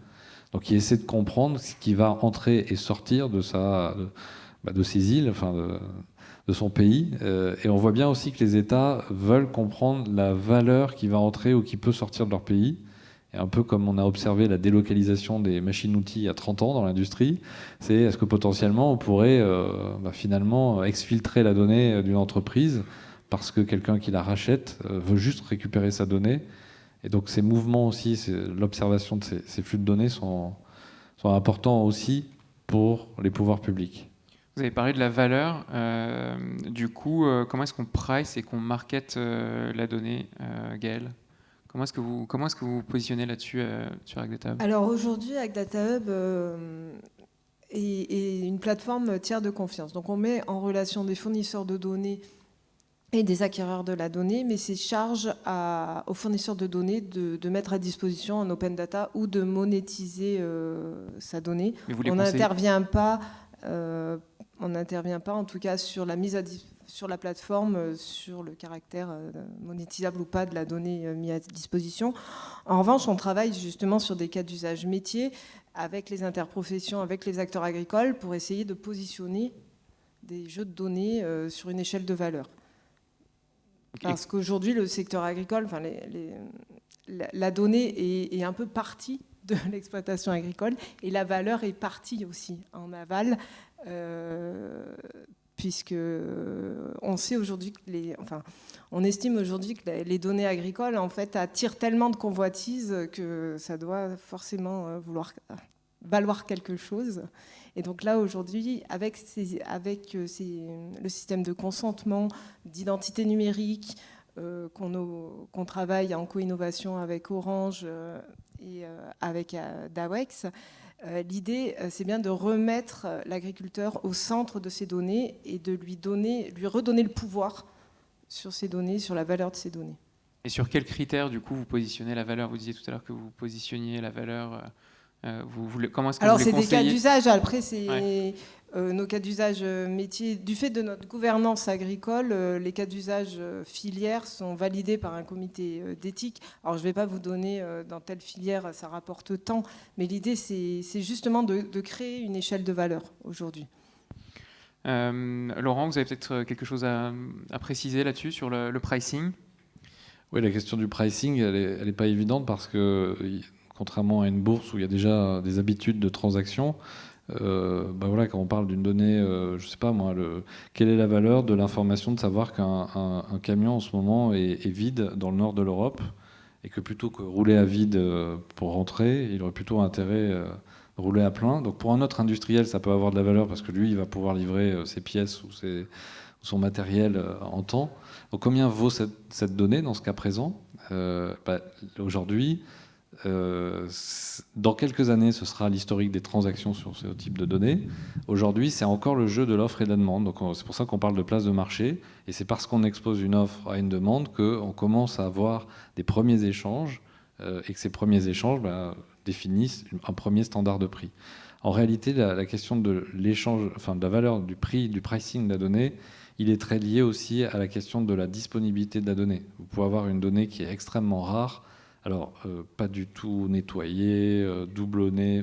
C: donc qui essaie de comprendre ce qui va entrer et sortir de ses îles, enfin de son pays. Et on voit bien aussi que les États veulent comprendre la valeur qui va entrer ou qui peut sortir de leur pays. Et un peu comme on a observé la délocalisation des machines-outils il y a 30 ans dans l'industrie, c'est est-ce que potentiellement on pourrait finalement exfiltrer la donnée d'une entreprise parce que quelqu'un qui la rachète veut juste récupérer sa donnée. Et donc ces mouvements aussi, l'observation de ces flux de données sont importants aussi pour les pouvoirs publics.
A: Vous avez parlé de la valeur. Du coup, comment est-ce qu'on price et qu'on market la donnée, Gaëlle ? Comment est-ce que vous vous positionnez là-dessus sur AgDataHub ?
B: Alors aujourd'hui, AgDataHub est une plateforme tiers de confiance. Donc on met en relation des fournisseurs de données et des acquéreurs de la donnée, mais c'est charge aux fournisseurs de données de mettre à disposition un open data ou de monétiser sa donnée. On n'intervient pas, en tout cas sur la mise sur la plateforme, sur le caractère monétisable ou pas de la donnée mise à disposition. En revanche, on travaille justement sur des cas d'usage métier avec les interprofessions, avec les acteurs agricoles pour essayer de positionner des jeux de données sur une échelle de valeur. Parce qu'aujourd'hui, le secteur agricole, la donnée est un peu partie de l'exploitation agricole et la valeur est partie aussi en aval, puisque on sait aujourd'hui que on estime aujourd'hui que les données agricoles en fait attirent tellement de convoitises que ça doit forcément valoir quelque chose. Et donc là, aujourd'hui, avec le système de consentement, d'identité numérique, qu'on travaille en co-innovation avec Orange et avec Dawex, l'idée, c'est bien de remettre l'agriculteur au centre de ces données et de lui redonner le pouvoir sur ces données, sur la valeur de ces données.
A: Et sur quels critères, du coup, vous positionnez la valeur ? Vous disiez tout à l'heure que vous positionniez la valeur... comment est-ce que
B: Alors,
A: vous les conseillez ?
B: c'est des cas d'usage. Après, c'est nos cas d'usage métier. Du fait de notre gouvernance agricole, les cas d'usage filières sont validés par un comité d'éthique. Alors, je ne vais pas vous donner dans telle filière, ça rapporte tant, mais l'idée, c'est justement de créer une échelle de valeur aujourd'hui.
A: Laurent, vous avez peut-être quelque chose à préciser là-dessus, sur le pricing ?
C: Oui, la question du pricing, elle n'est pas évidente parce que... contrairement à une bourse où il y a déjà des habitudes de transaction, quand on parle d'une donnée, je ne sais pas moi, quelle est la valeur de l'information de savoir qu'un camion en ce moment est vide dans le nord de l'Europe et que plutôt que rouler à vide pour rentrer, il aurait plutôt intérêt de rouler à plein. Donc pour un autre industriel, ça peut avoir de la valeur parce que lui, il va pouvoir livrer ses pièces ou son matériel en temps. Donc combien vaut cette donnée dans ce cas présent ? Aujourd'hui, dans quelques années, ce sera l'historique des transactions sur ce type de données. Aujourd'hui, c'est encore le jeu de l'offre et de la demande. Donc, c'est pour ça qu'on parle de place de marché. Et c'est parce qu'on expose une offre à une demande qu'on commence à avoir des premiers échanges et que ces premiers échanges définissent un premier standard de prix. En réalité, la question de l'échange, de la valeur du prix, du pricing de la donnée, il est très lié aussi à la question de la disponibilité de la donnée. Vous pouvez avoir une donnée qui est extrêmement rare. Alors, pas du tout nettoyée, doublonnée,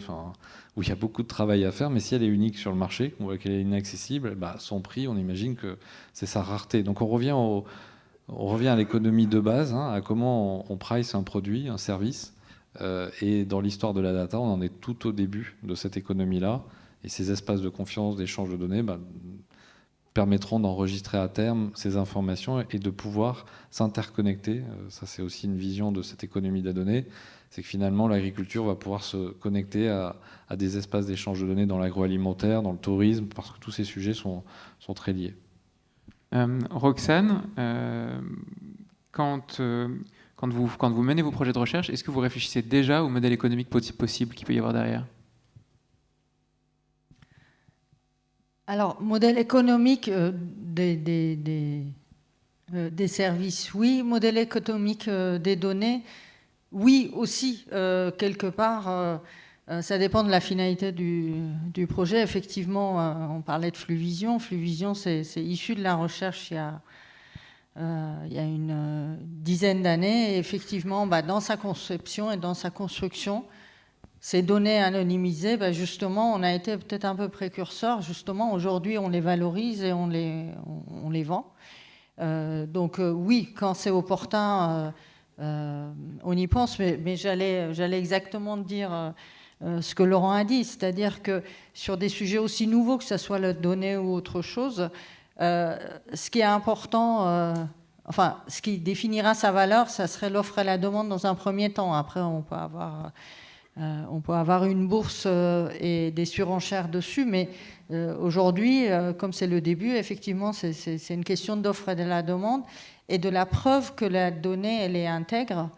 C: où il y a beaucoup de travail à faire, mais si elle est unique sur le marché, ou qu'elle est inaccessible, son prix, on imagine que c'est sa rareté. Donc on revient à l'économie de base, à comment on price un produit, un service. Et dans l'histoire de la data, on en est tout au début de cette économie-là. Et ces espaces de confiance, d'échange de données, permettront d'enregistrer à terme ces informations et de pouvoir s'interconnecter. Ça, c'est aussi une vision de cette économie de la donnée. C'est que finalement, l'agriculture va pouvoir se connecter à des espaces d'échange de données dans l'agroalimentaire, dans le tourisme, parce que tous ces sujets sont très liés.
A: Roxane, quand vous menez vos projets de recherche, est-ce que vous réfléchissez déjà au modèle économique possible qu'il peut y avoir derrière ?
D: Alors, modèle économique, des services, oui. Modèle économique des données, oui aussi, quelque part. Ça dépend de la finalité du projet. Effectivement, on parlait de Fluvision. Fluvision, c'est issu de la recherche il y a une dizaine d'années. Et effectivement, dans sa conception et dans sa construction, ces données anonymisées, justement, on a été peut-être un peu précurseur. Justement, aujourd'hui, on les valorise et on les vend. Donc oui, quand c'est opportun, on y pense. Mais j'allais exactement dire ce que Laurent a dit, c'est-à-dire que sur des sujets aussi nouveaux, que ce soit la donnée ou autre chose, ce qui est important, ce qui définira sa valeur, ça serait l'offre et la demande dans un premier temps. Après, on peut avoir une bourse et des surenchères dessus, mais aujourd'hui, comme c'est le début, effectivement, c'est une question d'offre et de la demande et de la preuve que la donnée, elle est intègre.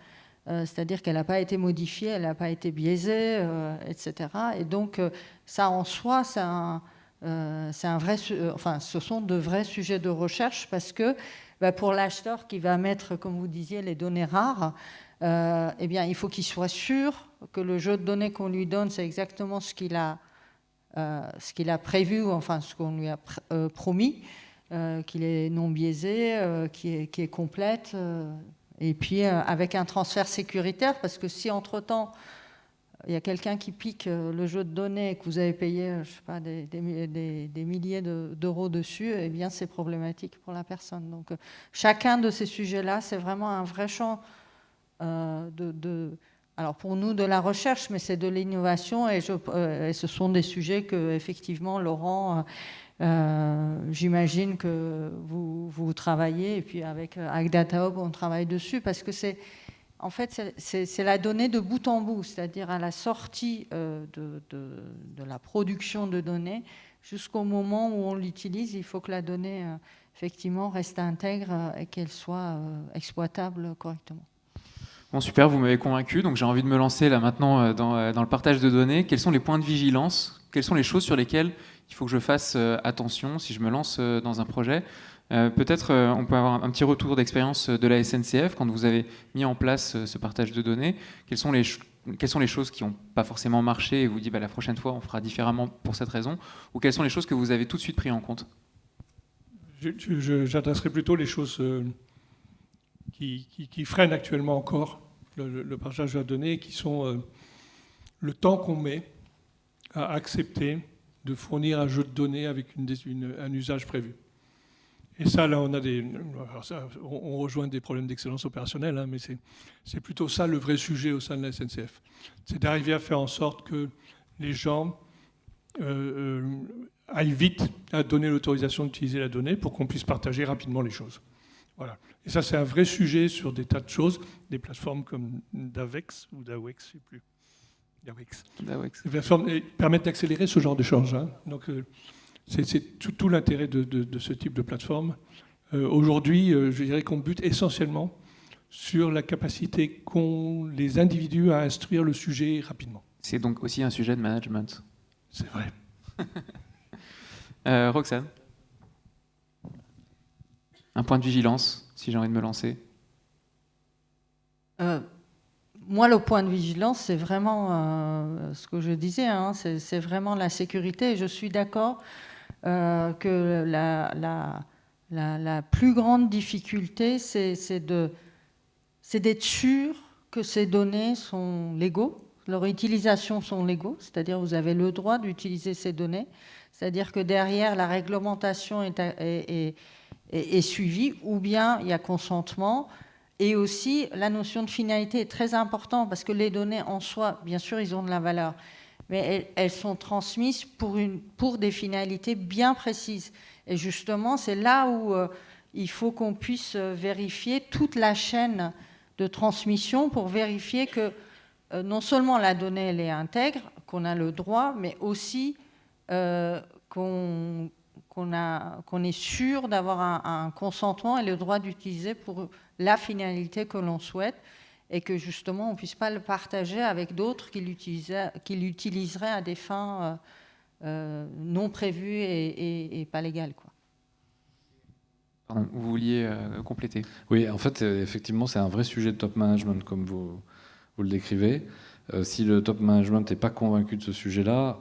D: C'est-à-dire qu'elle n'a pas été modifiée, elle n'a pas été biaisée, etc. Et donc, ça en soi, c'est un vrai, ce sont de vrais sujets de recherche parce que pour l'acheteur qui va mettre, comme vous disiez, les données rares, il faut qu'il soit sûr que le jeu de données qu'on lui donne, c'est exactement ce qu'il a prévu, ce qu'on lui a promis, qu'il est non biaisé, qui est complète. Et puis avec un transfert sécuritaire, parce que si entre-temps, il y a quelqu'un qui pique le jeu de données et que vous avez payé, je sais pas, des milliers d'euros dessus, eh bien c'est problématique pour la personne. Donc chacun de ces sujets-là, c'est vraiment un vrai champ alors pour nous de la recherche, mais c'est de l'innovation et ce sont des sujets que effectivement Laurent... j'imagine que vous travaillez et puis avec Data Hub on travaille dessus parce que c'est la donnée de bout en bout, c'est-à-dire à la sortie de la production de données jusqu'au moment où on l'utilise, il faut que la donnée effectivement reste intègre et qu'elle soit exploitable correctement.
A: Bon, super, vous m'avez convaincu, donc j'ai envie de me lancer là maintenant dans le partage de données. Quels sont les points de vigilance? Quelles sont les choses sur lesquelles il faut que je fasse attention si je me lance dans un projet? Peut-être on peut avoir un petit retour d'expérience de la SNCF quand vous avez mis en place ce partage de données. Quelles sont les choses qui n'ont pas forcément marché et vous dites la prochaine fois on fera différemment pour cette raison? Ou quelles sont les choses que vous avez tout de suite pris en compte?
E: J'adresserai plutôt les choses qui freinent actuellement encore le partage de données, qui sont le temps qu'on met à accepter de fournir un jeu de données avec un usage prévu. Et ça, là, on rejoint des problèmes d'excellence opérationnelle, mais c'est plutôt ça le vrai sujet au sein de la SNCF. C'est d'arriver à faire en sorte que les gens aillent vite à donner l'autorisation d'utiliser la donnée pour qu'on puisse partager rapidement les choses. Voilà. Et ça, c'est un vrai sujet sur des tas de choses, des plateformes comme Dawex ou Dawex, je ne sais plus. Dawex. Les plateformes permettent d'accélérer ce genre d'échange. Donc, c'est tout l'intérêt de ce type de plateforme. Aujourd'hui, je dirais qu'on bute essentiellement sur la capacité qu'ont les individus à instruire le sujet rapidement.
A: C'est donc aussi un sujet de management.
E: C'est vrai.
A: Roxane, un point de vigilance, si j'ai envie de me lancer.
D: Moi, le point de vigilance, c'est vraiment ce que je disais, c'est vraiment la sécurité. Et je suis d'accord que la plus grande difficulté, c'est d'être sûr que ces données sont légaux, leur utilisation sont légaux, c'est-à-dire vous avez le droit d'utiliser ces données, c'est-à-dire que derrière la réglementation est suivie, ou bien il y a consentement. Et aussi, la notion de finalité est très importante parce que les données en soi, bien sûr, ils ont de la valeur, mais elles sont transmises pour des finalités bien précises. Et justement, c'est là où il faut qu'on puisse vérifier toute la chaîne de transmission pour vérifier que non seulement la donnée elle est intègre, qu'on a le droit, mais aussi qu'on est sûr d'avoir un consentement et le droit d'utiliser pour la finalité que l'on souhaite et que justement on ne puisse pas le partager avec d'autres qui l'utiliseraient à des fins non prévues et pas légales, quoi.
A: Pardon, vous vouliez compléter.
C: Oui, en fait, effectivement, c'est un vrai sujet de top management, comme vous le décrivez. Si le top management n'est pas convaincu de ce sujet-là,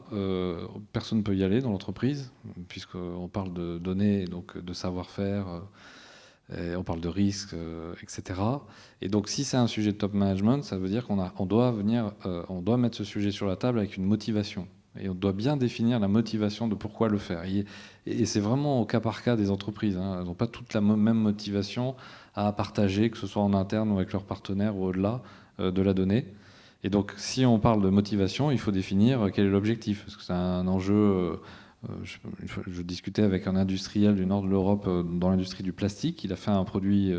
C: personne ne peut y aller dans l'entreprise, puisqu'on parle de données, donc de savoir-faire, on parle de risques, etc. Et donc, si c'est un sujet de top management, ça veut dire on doit mettre ce sujet sur la table avec une motivation. Et on doit bien définir la motivation de pourquoi le faire. Et c'est vraiment au cas par cas des entreprises. Elles n'ont pas toute la même motivation à partager, que ce soit en interne ou avec leurs partenaires ou au-delà de la donnée. Et donc, si on parle de motivation, il faut définir quel est l'objectif. Parce que c'est un enjeu. Je discutais avec un industriel du nord de l'Europe dans l'industrie du plastique. Il a fait un produit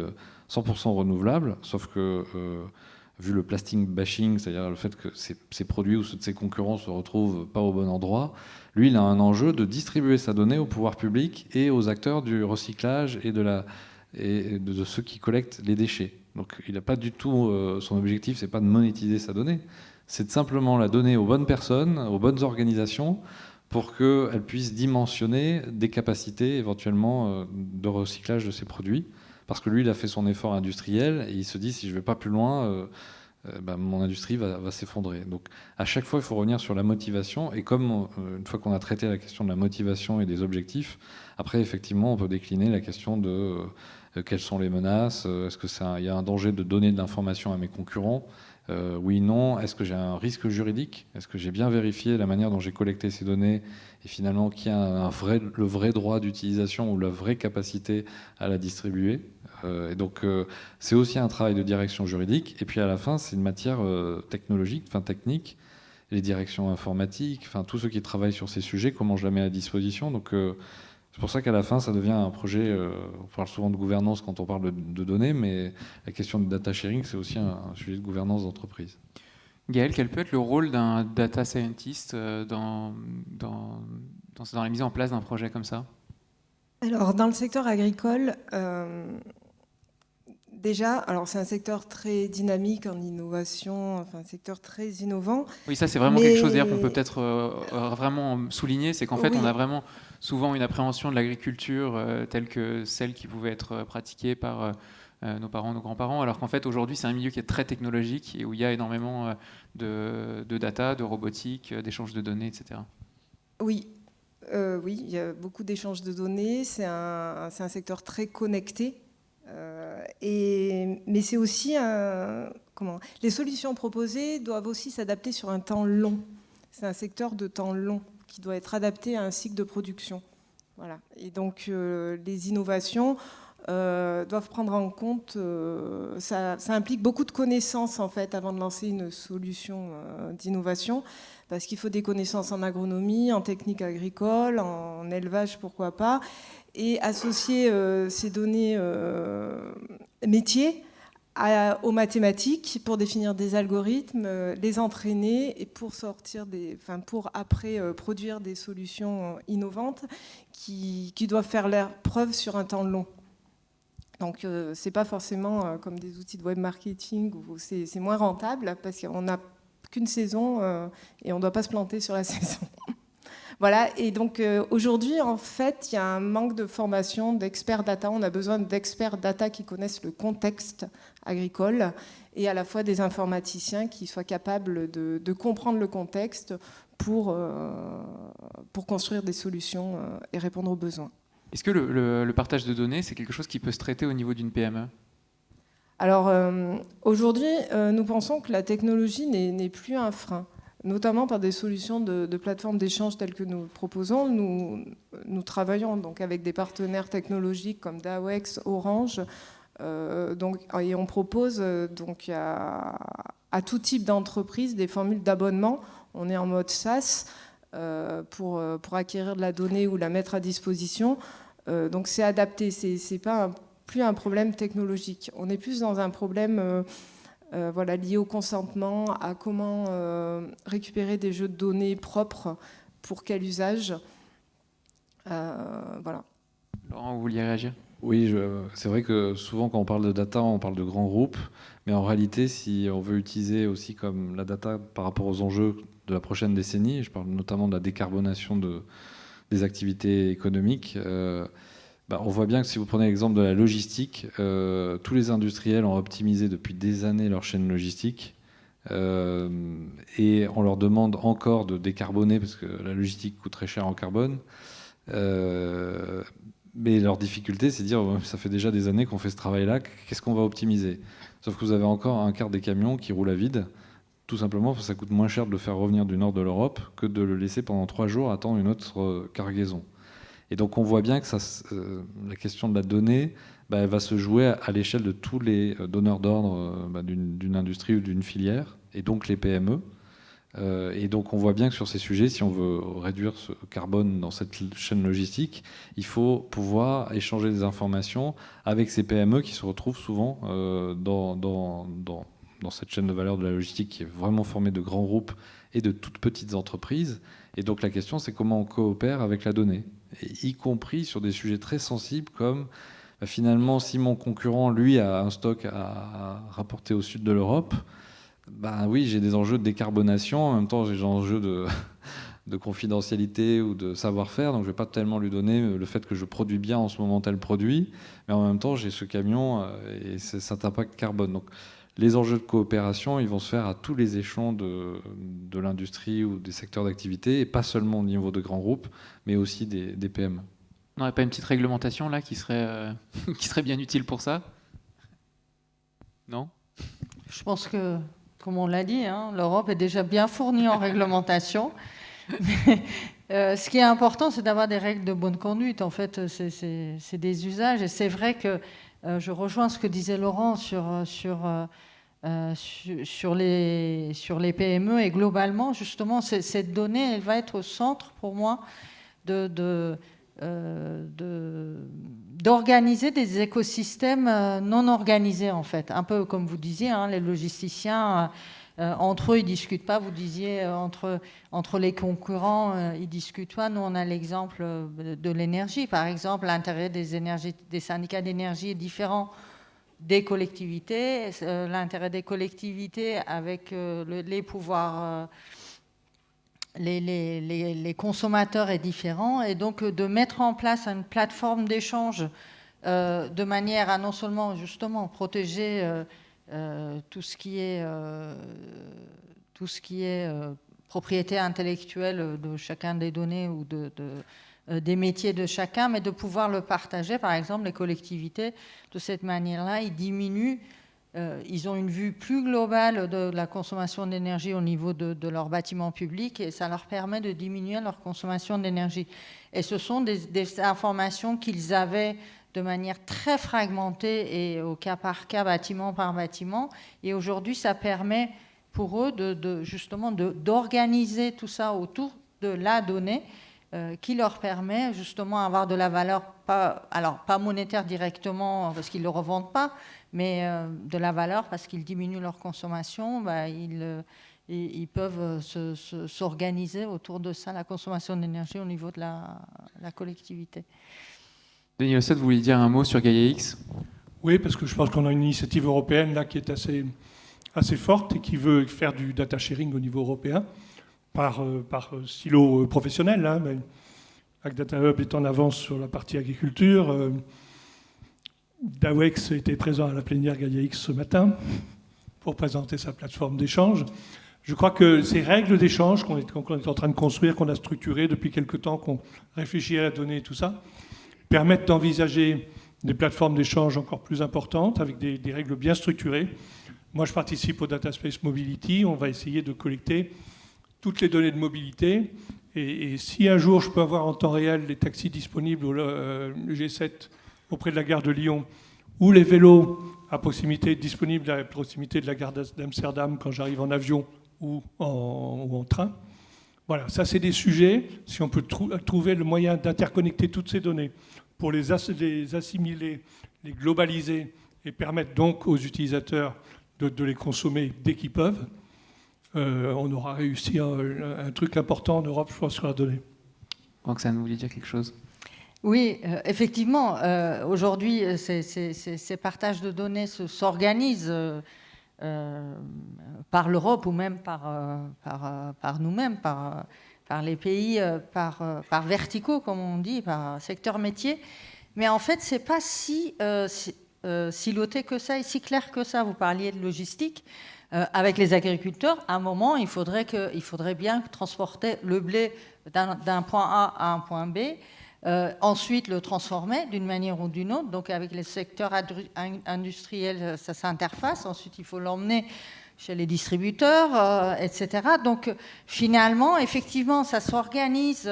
C: 100% renouvelable, sauf que, vu le plastic bashing, c'est-à-dire le fait que ses produits ou ceux de ses concurrents ne se retrouvent pas au bon endroit, lui, il a un enjeu de distribuer sa donnée au pouvoir public et aux acteurs du recyclage et de ceux qui collectent les déchets. Donc il n'a pas du tout, son objectif, c'est pas de monétiser sa donnée, c'est de simplement la donner aux bonnes personnes, aux bonnes organisations, pour qu'elles puissent dimensionner des capacités éventuellement de recyclage de ces produits. Parce que lui, il a fait son effort industriel et il se dit, si je ne vais pas plus loin, mon industrie va s'effondrer. Donc à chaque fois, il faut revenir sur la motivation. Et comme une fois qu'on a traité la question de la motivation et des objectifs, après, effectivement, on peut décliner la question de quelles sont les menaces, est-ce qu'il y a un danger de donner de l'information à mes concurrents, oui, non. Est-ce que j'ai un risque juridique? Est-ce que j'ai bien vérifié la manière dont j'ai collecté ces données et finalement qu'il y a le vrai droit d'utilisation ou la vraie capacité à la distribuer? Et donc, c'est aussi un travail de direction juridique. Et puis à la fin, c'est une matière technologique, technique. Les directions informatiques, tous ceux qui travaillent sur ces sujets, comment je la mets à disposition. Donc, c'est pour ça qu'à la fin, ça devient un projet. On parle souvent de gouvernance quand on parle de données, mais la question de data sharing, c'est aussi un sujet de gouvernance d'entreprise.
A: Gaël, quel peut être le rôle d'un data scientist dans la mise en place d'un projet comme ça?
B: Alors, dans le secteur agricole, déjà, c'est un secteur très dynamique en innovation, un secteur très innovant.
A: Oui, ça c'est vraiment quelque chose d'ailleurs qu'on peut peut-être vraiment souligner, c'est qu'en fait on a vraiment souvent une appréhension de l'agriculture telle que celle qui pouvait être pratiquée par nos parents, nos grands-parents, alors qu'en fait aujourd'hui c'est un milieu qui est très technologique et où il y a énormément de data, de robotique, d'échanges de données, etc.
B: Oui, il y a beaucoup d'échanges de données, c'est un secteur très connecté. Mais c'est aussi les solutions proposées doivent aussi s'adapter sur un temps long. C'est un secteur de temps long qui doit être adapté à un cycle de production. Voilà. Et donc les innovations doivent prendre en compte. Ça implique beaucoup de connaissances en fait avant de lancer une solution d'innovation, parce qu'il faut des connaissances en agronomie, en technique agricole, en élevage, pourquoi pas. Et associer ces données métiers aux mathématiques pour définir des algorithmes, les entraîner et pour après produire des solutions innovantes qui doivent faire leur preuve sur un temps long. Donc c'est pas forcément comme des outils de web marketing où c'est moins rentable parce qu'on n'a qu'une saison et on ne doit pas se planter sur la saison. Voilà, et donc aujourd'hui, en fait, il y a un manque de formation d'experts data. On a besoin d'experts data qui connaissent le contexte agricole et à la fois des informaticiens qui soient capables de comprendre le contexte pour construire des solutions et répondre aux besoins.
A: Est-ce que le partage de données, c'est quelque chose qui peut se traiter au niveau d'une PME ?
B: Alors aujourd'hui, nous pensons que la technologie n'est plus un frein, notamment par des solutions de plateformes d'échange telles que nous proposons. Nous travaillons donc avec des partenaires technologiques comme Dawex, Orange, et on propose donc à tout type d'entreprise des formules d'abonnement. On est en mode SaaS pour acquérir de la donnée ou la mettre à disposition. Donc c'est adapté, c'est pas plus un problème technologique. On est plus dans un problème lié au consentement, à comment récupérer des jeux de données propres, pour quel usage. Voilà.
A: Laurent, vous vouliez réagir ?
C: Oui, c'est vrai que souvent quand on parle de data, on parle de grands groupes, mais en réalité, si on veut utiliser aussi comme la data par rapport aux enjeux de la prochaine décennie, je parle notamment de la décarbonation des activités économiques, On voit bien que si vous prenez l'exemple de la logistique, tous les industriels ont optimisé depuis des années leur chaîne logistique. Et on leur demande encore de décarboner parce que la logistique coûte très cher en carbone. Mais leur difficulté, c'est de dire ça fait déjà des années qu'on fait ce travail-là, qu'est-ce qu'on va optimiser? Sauf que vous avez encore un quart des camions qui roulent à vide, tout simplement parce que ça coûte moins cher de le faire revenir du nord de l'Europe que de le laisser pendant 3 jours attendre une autre cargaison. Et donc on voit bien que la question de la donnée, elle va se jouer à l'échelle de tous les donneurs d'ordre d'une industrie ou d'une filière, et donc les PME. Et donc on voit bien que sur ces sujets, si on veut réduire ce carbone dans cette chaîne logistique, il faut pouvoir échanger des informations avec ces PME qui se retrouvent souvent dans cette chaîne de valeur de la logistique qui est vraiment formée de grands groupes et de toutes petites entreprises. Et donc la question, c'est comment on coopère avec la donnée, et y compris sur des sujets très sensibles comme finalement si mon concurrent, lui, a un stock à rapporter au sud de l'Europe, oui, j'ai des enjeux de décarbonation, en même temps j'ai des enjeux de confidentialité ou de savoir-faire, donc je ne vais pas tellement lui donner le fait que je produis bien en ce moment tel produit, mais en même temps j'ai ce camion et c'est cet impact carbone. Donc les enjeux de coopération, ils vont se faire à tous les échelons de l'industrie ou des secteurs d'activité, et pas seulement au niveau de grands groupes, mais aussi des PME.
A: On n'aurait pas une petite réglementation là qui serait bien utile pour ça? Non?
D: Je pense que, comme on l'a dit, l'Europe est déjà bien fournie en réglementation. Mais, ce qui est important, c'est d'avoir des règles de bonne conduite. En fait, c'est des usages. Et c'est vrai que je rejoins ce que disait Laurent sur les PME. Et globalement, justement, cette donnée, elle va être au centre, pour moi, d'organiser des écosystèmes non organisés, en fait. Un peu comme vous disiez, les logisticiens, entre eux, ils ne discutent pas. Vous disiez, entre les concurrents, ils ne discutent pas. Nous, on a l'exemple de l'énergie, par exemple. L'intérêt des syndicats d'énergie est différent des collectivités. L'intérêt des collectivités avec les pouvoirs... Les consommateurs est différent, et donc de mettre en place une plateforme d'échange de manière à non seulement justement protéger tout ce qui est propriété intellectuelle de chacun des données ou des métiers de chacun, mais de pouvoir le partager. Par exemple, les collectivités, de cette manière-là, ils diminuent. Ils ont une vue plus globale de la consommation d'énergie au niveau de leurs bâtiments publics, et ça leur permet de diminuer leur consommation d'énergie. Et ce sont des informations qu'ils avaient de manière très fragmentée et au cas par cas, bâtiment par bâtiment. Et aujourd'hui, ça permet pour eux justement d'organiser tout ça autour de la donnée qui leur permet justement d'avoir de la valeur, pas monétaire directement parce qu'ils ne le revendent pas, mais de la valeur parce qu'ils diminuent leur consommation. Ils peuvent s'organiser autour de ça, la consommation d'énergie au niveau de la collectivité.
A: Denis Lessette, vous vouliez dire un mot sur Gaia-X?
E: Oui, parce que je pense qu'on a une initiative européenne là qui est assez forte et qui veut faire du data sharing au niveau européen par silo professionnel. Mais AgData Hub est en avance sur la partie agriculture. Dawex était présent à la plénière Gaia-X ce matin pour présenter sa plateforme d'échange. Je crois que ces règles d'échange qu'on est en train de construire, qu'on a structurées depuis quelque temps, qu'on réfléchit à la donnée et tout ça, permettent d'envisager des plateformes d'échange encore plus importantes avec des règles bien structurées. Moi, je participe au Data Space Mobility. On va essayer de collecter toutes les données de mobilité. Et si un jour, je peux avoir en temps réel les taxis disponibles au G7 auprès de la gare de Lyon, ou les vélos disponibles à proximité de la gare d'Amsterdam quand j'arrive en avion ou en train. Voilà, ça c'est des sujets, si on peut trouver le moyen d'interconnecter toutes ces données pour les assimiler, les globaliser et permettre donc aux utilisateurs de les consommer dès qu'ils peuvent, on aura réussi un truc important en Europe, je pense, sur la donnée.
A: Roxane, vous vouliez dire quelque chose?
D: Oui, effectivement, aujourd'hui, ces partages de données s'organisent par l'Europe ou même par nous-mêmes, par les pays, par verticaux, comme on dit, par secteur métier. Mais en fait, c'est pas si siloté que ça et si clair que ça. Vous parliez de logistique. Avec les agriculteurs, à un moment, il faudrait bien transporter le blé d'un point A à un point B, ensuite le transformer d'une manière ou d'une autre. Donc avec les secteurs industriels, ça s'interface. Ensuite, il faut l'emmener chez les distributeurs, etc. Donc finalement, effectivement, ça s'organise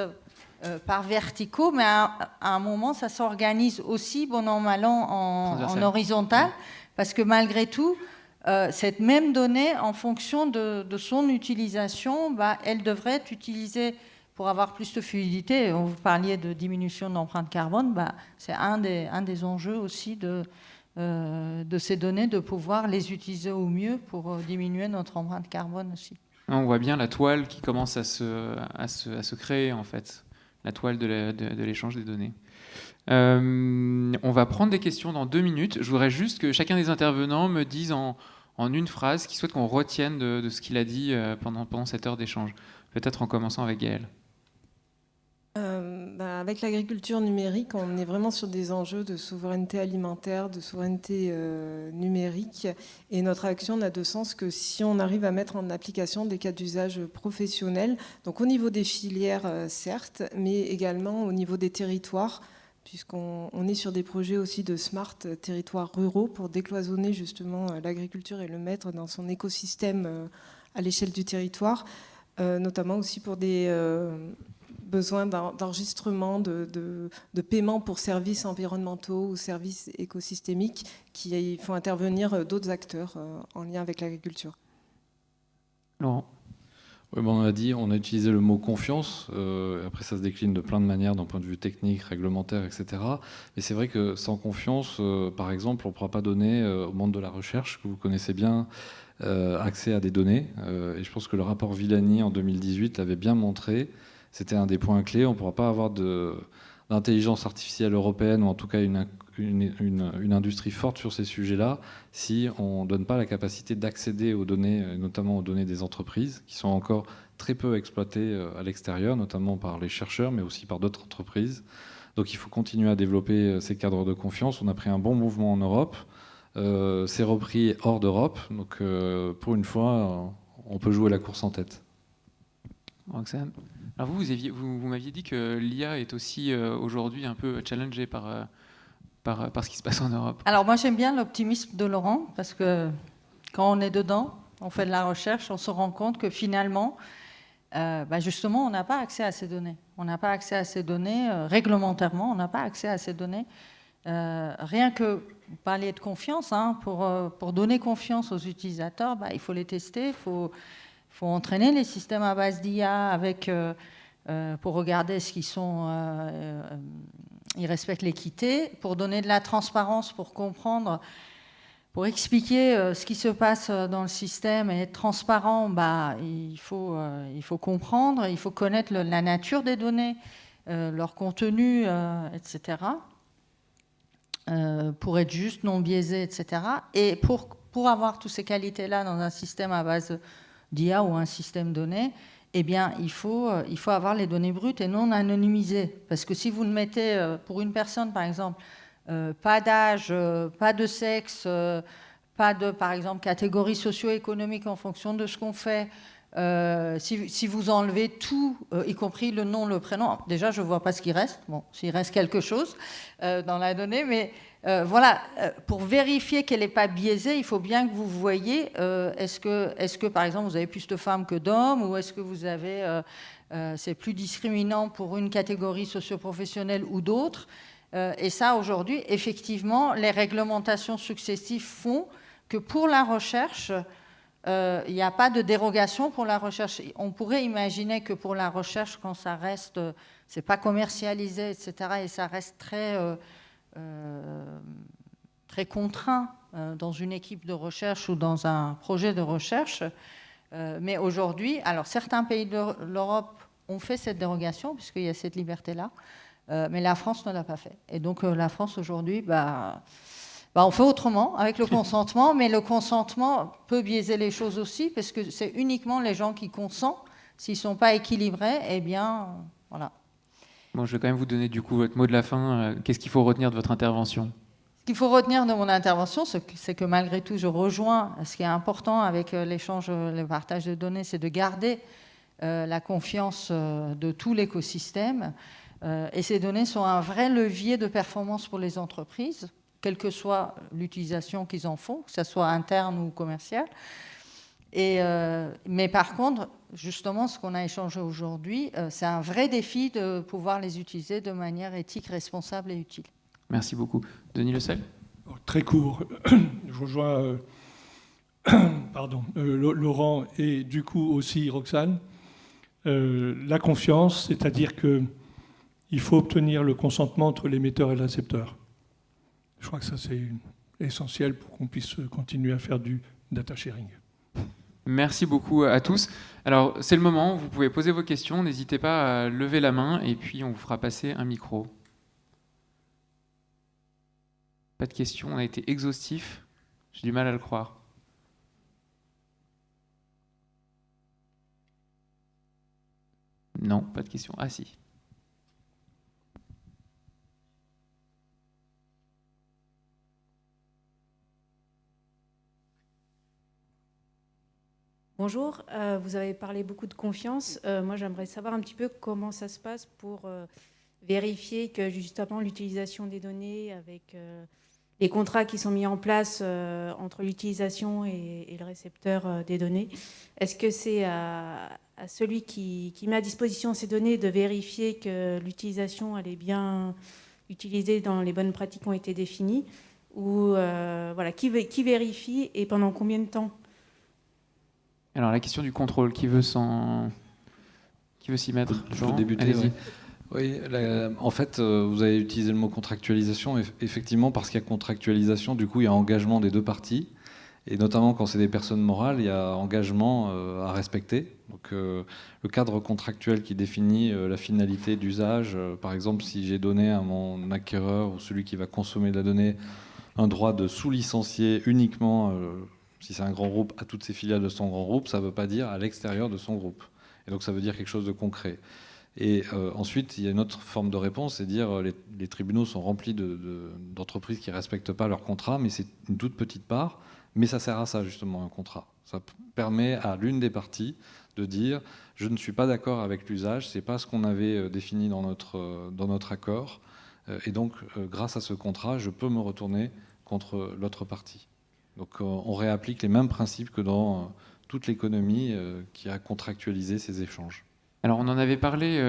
D: par verticaux, mais à un moment, ça s'organise aussi, bon an, mal an, en horizontal, parce que malgré tout, cette même donnée, en fonction de son utilisation, elle devrait être utilisée pour avoir plus de fluidité. Vous parliez de diminution d'empreinte carbone, c'est un des enjeux aussi de ces données, de pouvoir les utiliser au mieux pour diminuer notre empreinte carbone aussi.
A: On voit bien la toile qui commence à se créer, en fait, la toile de l'échange des données. On va prendre des questions dans 2 minutes. Je voudrais juste que chacun des intervenants me dise en une phrase ce qu'il souhaite qu'on retienne de ce qu'il a dit pendant cette heure d'échange. Peut-être en commençant avec Gaëlle.
B: Avec l'agriculture numérique, on est vraiment sur des enjeux de souveraineté alimentaire, de souveraineté numérique. Et notre action n'a de sens que si on arrive à mettre en application des cas d'usage professionnels, donc au niveau des filières, certes, mais également au niveau des territoires, puisqu'on est sur des projets aussi de smart territoires ruraux pour décloisonner justement l'agriculture et le mettre dans son écosystème à l'échelle du territoire, notamment aussi pour des besoins d'enregistrement, de paiement pour services environnementaux ou services écosystémiques qui font intervenir d'autres acteurs en lien avec l'agriculture.
A: Laurent.
C: Oui, on a dit, on a utilisé le mot confiance. Après, ça se décline de plein de manières d'un point de vue technique, réglementaire, etc. Mais c'est vrai que sans confiance, par exemple, on ne pourra pas donner au monde de la recherche, que vous connaissez bien, accès à des données. Et je pense que le rapport Villani en 2018 l'avait bien montré. C'était un des points clés. On ne pourra pas avoir d'intelligence artificielle européenne, ou en tout cas une industrie forte sur ces sujets-là, si on ne donne pas la capacité d'accéder aux données, notamment aux données des entreprises, qui sont encore très peu exploitées à l'extérieur, notamment par les chercheurs, mais aussi par d'autres entreprises. Donc il faut continuer à développer ces cadres de confiance. On a pris un bon mouvement en Europe. C'est repris hors d'Europe. Donc pour une fois, on peut jouer la course en tête.
A: Roxane. Alors vous m'aviez dit que l'IA est aussi aujourd'hui un peu challengée par ce qui se passe en Europe.
D: Alors moi j'aime bien l'optimisme de Laurent, parce que quand on est dedans, on fait de la recherche, on se rend compte que finalement, justement, on n'a pas accès à ces données. On n'a pas accès à ces données réglementairement, on n'a pas accès à ces données. Rien que vous parliez de confiance, pour donner confiance aux utilisateurs, il faut les tester, il faut entraîner les systèmes à base d'IA pour regarder ce qu'ils sont... ils respectent l'équité, pour donner de la transparence, pour comprendre, pour expliquer ce qui se passe dans le système et être transparent, il faut comprendre, il faut connaître la nature des données, leur contenu, etc., pour être juste, non biaisé, etc. Et pour avoir toutes ces qualités-là dans un système à base d'IA ou un système donné, eh bien, il faut avoir les données brutes et non anonymisées. Parce que si vous ne mettez, pour une personne, par exemple, pas d'âge, pas de sexe, pas de, par exemple, catégorie socio-économique en fonction de ce qu'on fait, si vous enlevez tout, y compris le nom, le prénom, déjà, je ne vois pas ce qui reste. Bon, s'il reste quelque chose dans la donnée, mais pour vérifier qu'elle n'est pas biaisée, il faut bien que vous voyez, est-ce que, par exemple, vous avez plus de femmes que d'hommes, ou est-ce que vous avez, c'est plus discriminant pour une catégorie socio-professionnelle ou d'autres. Et ça, aujourd'hui, effectivement, les réglementations successives font que pour la recherche, il n'y a pas de dérogation pour la recherche. On pourrait imaginer que pour la recherche, quand ça reste, c'est pas commercialisé, etc., et ça reste très contraint dans une équipe de recherche ou dans un projet de recherche. Mais aujourd'hui, alors certains pays de l'Europe ont fait cette dérogation, puisqu'il y a cette liberté-là, mais la France ne l'a pas fait. Et donc la France aujourd'hui, on fait autrement avec le consentement, mais le consentement peut biaiser les choses aussi, parce que c'est uniquement les gens qui consentent. S'ils ne sont pas équilibrés, eh bien, voilà.
A: Bon, je vais quand même vous donner du coup votre mot de la fin. Qu'est-ce qu'il faut retenir de votre intervention ?
D: Ce qu'il faut retenir de mon intervention, c'est que malgré tout, je rejoins ce qui est important avec l'échange, le partage de données, c'est de garder la confiance de tout l'écosystème. Et ces données sont un vrai levier de performance pour les entreprises, quelle que soit l'utilisation qu'ils en font, que ce soit interne ou commerciale. Mais par contre, justement, ce qu'on a échangé aujourd'hui, c'est un vrai défi de pouvoir les utiliser de manière éthique, responsable et utile.
A: Merci beaucoup. Denis Lecel ?
E: Très court, je rejoins Laurent et du coup aussi Roxane. La confiance, c'est-à-dire qu'il faut obtenir le consentement entre l'émetteur et le récepteur. Je crois que ça, c'est essentiel pour qu'on puisse continuer à faire du data sharing.
A: Merci beaucoup à tous. Alors, c'est le moment, vous pouvez poser vos questions, n'hésitez pas à lever la main et puis on vous fera passer un micro. Pas de questions, on a été exhaustif, j'ai du mal à le croire. Non, pas de questions. Ah si.
F: Bonjour, vous avez parlé beaucoup de confiance. Moi, j'aimerais savoir un petit peu comment ça se passe pour vérifier que justement l'utilisation des données avec les contrats qui sont mis en place entre l'utilisation et le récepteur des données. Est-ce que c'est à celui qui met à disposition ces données de vérifier que l'utilisation elle est bien utilisée dans les bonnes pratiques qui ont été définies ou voilà, qui vérifie et pendant combien de temps?
A: Alors la question du contrôle, qui veut s'y mettre?
C: Je peux débuter. Oui, en fait, vous avez utilisé le mot contractualisation, effectivement, parce qu'il y a contractualisation, du coup, il y a engagement des deux parties, et notamment quand c'est des personnes morales, il y a engagement à respecter. Donc, le cadre contractuel qui définit la finalité d'usage, par exemple, si j'ai donné à mon acquéreur ou celui qui va consommer la donnée un droit de sous-licencier uniquement, si c'est un grand groupe, à toutes ses filiales de son grand groupe, ça ne veut pas dire à l'extérieur de son groupe. Et donc, ça veut dire quelque chose de concret. Et ensuite, il y a une autre forme de réponse, c'est dire les tribunaux sont remplis d'entreprises qui ne respectent pas leur contrat, mais c'est une toute petite part, mais ça sert à ça justement, un contrat. Ça permet à l'une des parties de dire je ne suis pas d'accord avec l'usage, ce n'est pas ce qu'on avait défini dans notre accord, et donc grâce à ce contrat, je peux me retourner contre l'autre partie. Donc on réapplique les mêmes principes que dans toute l'économie qui a contractualisé ces échanges.
A: Alors on en avait parlé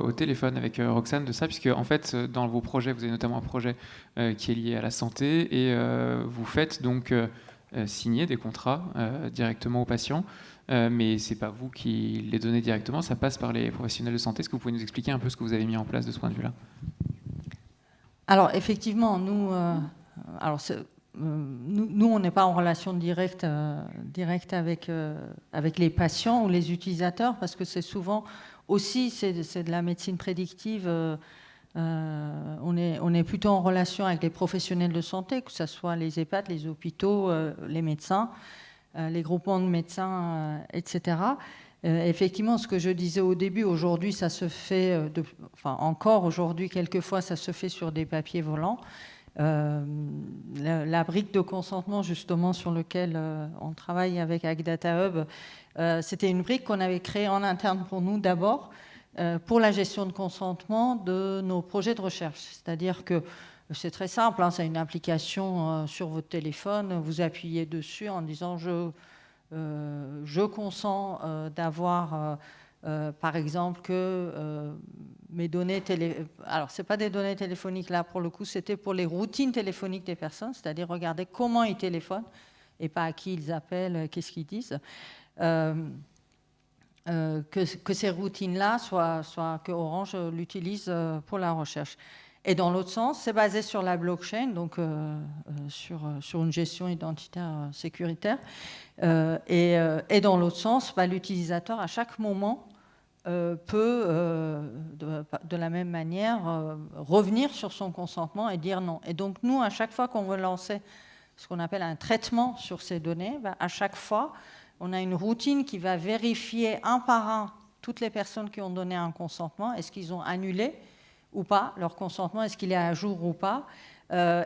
A: au téléphone avec Roxane de ça, puisque en fait dans vos projets, vous avez notamment un projet qui est lié à la santé et vous faites donc signer des contrats directement aux patients, mais c'est pas vous qui les donnez directement, ça passe par les professionnels de santé. Est-ce que vous pouvez nous expliquer un peu ce que vous avez mis en place de ce point de vue-là?
D: Alors effectivement, nous, on n'est pas en relation directe avec les patients ou les utilisateurs, parce que c'est souvent aussi c'est de la médecine prédictive. On est plutôt en relation avec les professionnels de santé, que ce soit les EHPAD, les hôpitaux, les médecins, les groupements de médecins, etc. Effectivement, ce que je disais au début, aujourd'hui, ça se fait, encore aujourd'hui, quelquefois, ça se fait sur des papiers volants. La brique de consentement justement sur lequel on travaille avec AgData Hub, c'était une brique qu'on avait créée en interne pour nous d'abord pour la gestion de consentement de nos projets de recherche. C'est-à-dire que c'est très simple, hein, c'est une application sur votre téléphone, vous appuyez dessus en disant je consens d'avoir par exemple que mes données alors c'est pas des données téléphoniques là pour le coup, c'était pour les routines téléphoniques des personnes, c'est-à-dire regarder comment ils téléphonent et pas à qui ils appellent, qu'est-ce qu'ils disent, que ces routines-là que Orange l'utilise pour la recherche. Et dans l'autre sens, c'est basé sur la blockchain, donc sur une gestion identitaire sécuritaire. Et dans l'autre sens, l'utilisateur à chaque moment peut, de la même manière, revenir sur son consentement et dire non. Et donc nous, à chaque fois qu'on veut lancer ce qu'on appelle un traitement sur ces données, à chaque fois, on a une routine qui va vérifier un par un toutes les personnes qui ont donné un consentement, est-ce qu'ils ont annulé, ou pas, leur consentement, est-ce qu'il est à jour ou pas.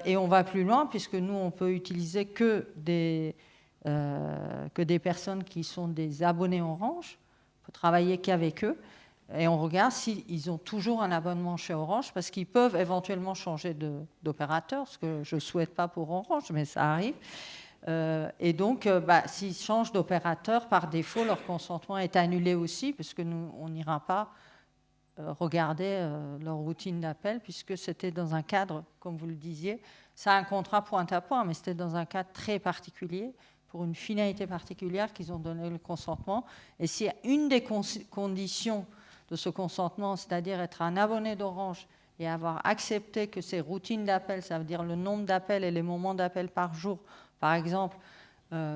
D: Et on va plus loin, puisque nous, on peut utiliser que des personnes qui sont des abonnés Orange. On peut travailler qu'avec eux. Et on regarde s'ils ont toujours un abonnement chez Orange, parce qu'ils peuvent éventuellement changer d'opérateur, ce que je ne souhaite pas pour Orange, mais ça arrive. Et donc, s'ils changent d'opérateur, par défaut, leur consentement est annulé aussi, puisque nous, on n'ira pas regarder leur routine d'appel, puisque c'était dans un cadre, comme vous le disiez, c'est un contrat point à point, mais c'était dans un cadre très particulier, pour une finalité particulière qu'ils ont donné le consentement. Et si une des conditions de ce consentement, c'est-à-dire être un abonné d'Orange et avoir accepté que ces routines d'appel, ça veut dire le nombre d'appels et les moments d'appel par jour, par exemple,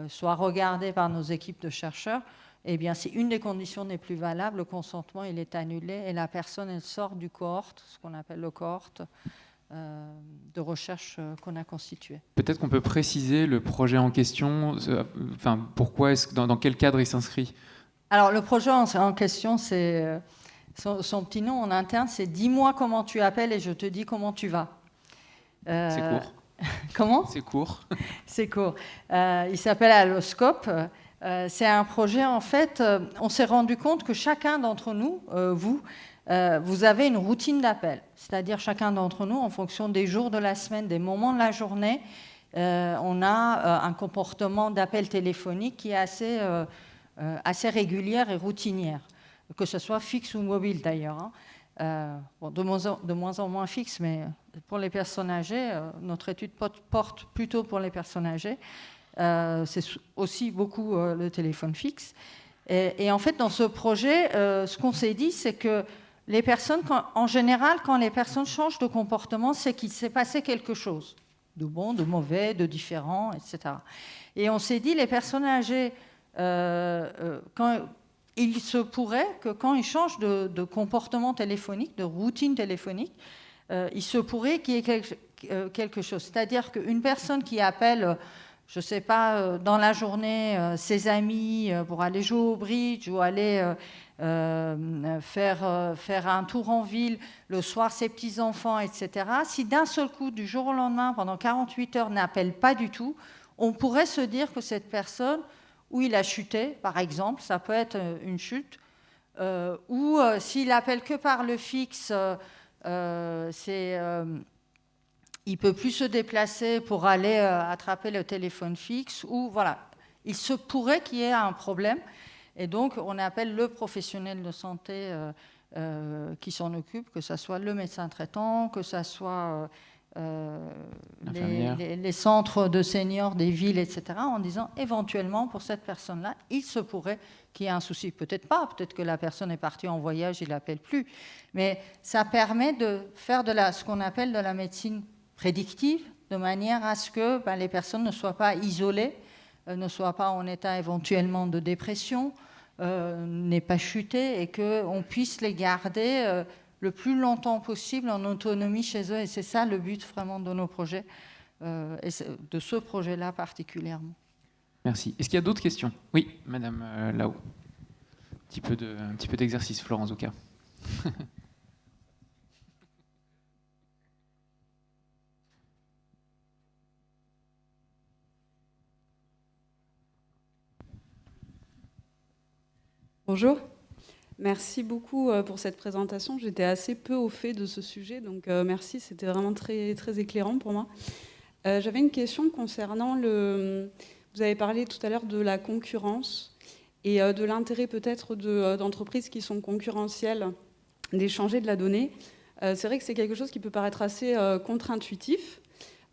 D: soient regardés par nos équipes de chercheurs, eh bien, si une des conditions n'est plus valable, le consentement il est annulé et la personne elle sort du cohorte, ce qu'on appelle le cohorte de recherche qu'on a constitué.
A: Peut-être qu'on peut préciser le projet en question, pourquoi dans quel cadre il s'inscrit?
D: Alors, le projet en question, c'est son petit nom en interne, c'est « Dis-moi comment tu appelles et je te dis comment tu vas ».
A: C'est court.
D: Comment ?
A: C'est court.
D: C'est court. Il s'appelle Alloscope. C'est un projet, en fait, on s'est rendu compte que chacun d'entre nous, vous avez une routine d'appel. C'est-à-dire chacun d'entre nous, en fonction des jours de la semaine, des moments de la journée, on a un comportement d'appel téléphonique qui est assez régulière et routinière, que ce soit fixe ou mobile d'ailleurs. De moins en moins fixe, mais pour les personnes âgées, notre étude porte plutôt pour les personnes âgées. C'est aussi beaucoup le téléphone fixe. Et en fait, dans ce projet, ce qu'on s'est dit, c'est que les personnes, en général, quand les personnes changent de comportement, c'est qu'il s'est passé quelque chose, de bon, de mauvais, de différent, etc. Et on s'est dit, les personnes âgées, il se pourrait que quand ils changent de comportement téléphonique, de routine téléphonique, il se pourrait qu'il y ait quelque chose. C'est-à-dire qu'une personne qui appelle, je ne sais pas, dans la journée, ses amis pour aller jouer au bridge ou aller faire un tour en ville, le soir ses petits-enfants, etc., si d'un seul coup, du jour au lendemain, pendant 48 heures, n'appelle pas du tout, on pourrait se dire que cette personne, où il a chuté, par exemple, ça peut être une chute, ou s'il appelle que par le fixe, il ne peut plus se déplacer pour aller attraper le téléphone fixe, ou voilà, il se pourrait qu'il y ait un problème, et donc on appelle le professionnel de santé qui s'en occupe, que ce soit le médecin traitant, que ce soit les centres de seniors des villes, etc., en disant éventuellement pour cette personne-là, il se pourrait qu'il y ait un souci. Peut-être pas, peut-être que la personne est partie en voyage, il n'appelle plus. Mais ça permet de faire ce qu'on appelle de la médecine prédictive, de manière à ce que les personnes ne soient pas isolées, ne soient pas en état éventuellement de dépression, n'aient pas chuté, et qu'on puisse les garder le plus longtemps possible en autonomie chez eux. Et c'est ça le but vraiment de nos projets, et de ce projet-là particulièrement.
A: Merci. Est-ce qu'il y a d'autres questions? Oui, madame, là-haut. Un petit peu d'exercice, Florence Oka.
G: Bonjour. Merci beaucoup pour cette présentation. J'étais assez peu au fait de ce sujet, donc merci, c'était vraiment très, très éclairant pour moi. J'avais une question concernant vous avez parlé tout à l'heure de la concurrence et de l'intérêt peut-être d'entreprises qui sont concurrentielles d'échanger de la donnée. C'est vrai que c'est quelque chose qui peut paraître assez contre-intuitif.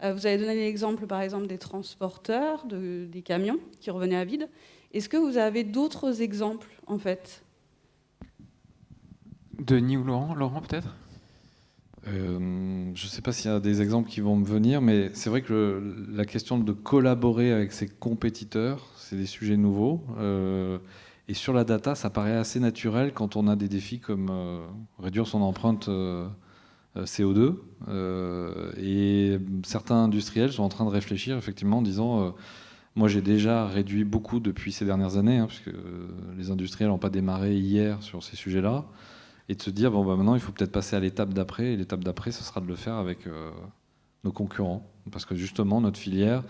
G: Vous avez donné l'exemple, par exemple, des transporteurs, des camions qui revenaient à vide. Est-ce que vous avez d'autres exemples, en fait ?
A: Denis ou Laurent? Laurent, peut-être?
C: Je ne sais pas s'il y a des exemples qui vont me venir, mais c'est vrai que la question de collaborer avec ses compétiteurs, c'est des sujets nouveaux. Et sur la data, ça paraît assez naturel quand on a des défis comme réduire son empreinte CO2. Et certains industriels sont en train de réfléchir effectivement en disant moi j'ai déjà réduit beaucoup depuis ces dernières années, puisque les industriels n'ont pas démarré hier sur ces sujets-là. et de se dire, bon, maintenant, il faut peut-être passer à l'étape d'après, et l'étape d'après, ce sera de le faire avec nos concurrents, parce que justement, notre filière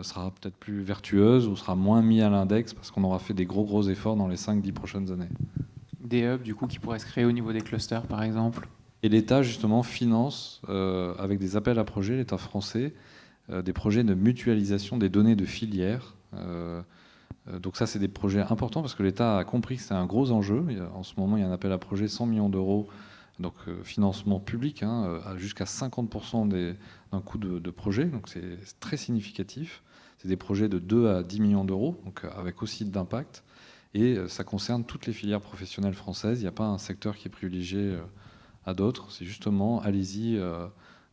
C: sera peut-être plus vertueuse ou sera moins mis à l'index, parce qu'on aura fait des gros efforts dans les 5-10 prochaines années.
A: Des hubs, du coup, qui pourraient se créer au niveau des clusters, par exemple.
C: Et l'État, justement, finance, avec des appels à projets, l'État français, des projets de mutualisation des données de filières. Donc ça, c'est des projets importants parce que l'État a compris que c'est un gros enjeu. En ce moment, il y a un appel à projet 100 millions d'euros, donc financement public, jusqu'à 50% d'un coût de projet. Donc c'est très significatif. C'est des projets de 2 à 10 millions d'euros, donc avec aussi d'impact. Et ça concerne toutes les filières professionnelles françaises. Il n'y a pas un secteur qui est privilégié à d'autres. C'est justement, allez-y,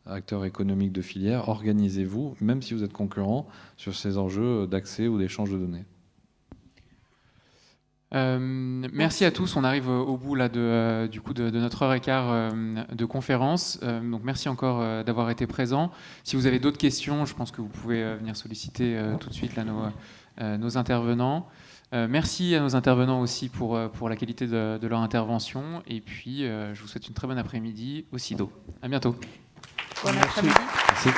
C: acteurs économiques de filière, organisez-vous, même si vous êtes concurrent, sur ces enjeux d'accès ou d'échange de données.
A: Merci à tous. On arrive au bout là, de notre heure et quart de conférence. Donc merci encore d'avoir été présents. Si vous avez d'autres questions, je pense que vous pouvez venir solliciter tout de suite là, nos intervenants. Merci à nos intervenants aussi pour la qualité de leur intervention. Et puis, je vous souhaite une très bonne après-midi au CIDO. À bientôt.
D: Bon après-midi.
C: Merci.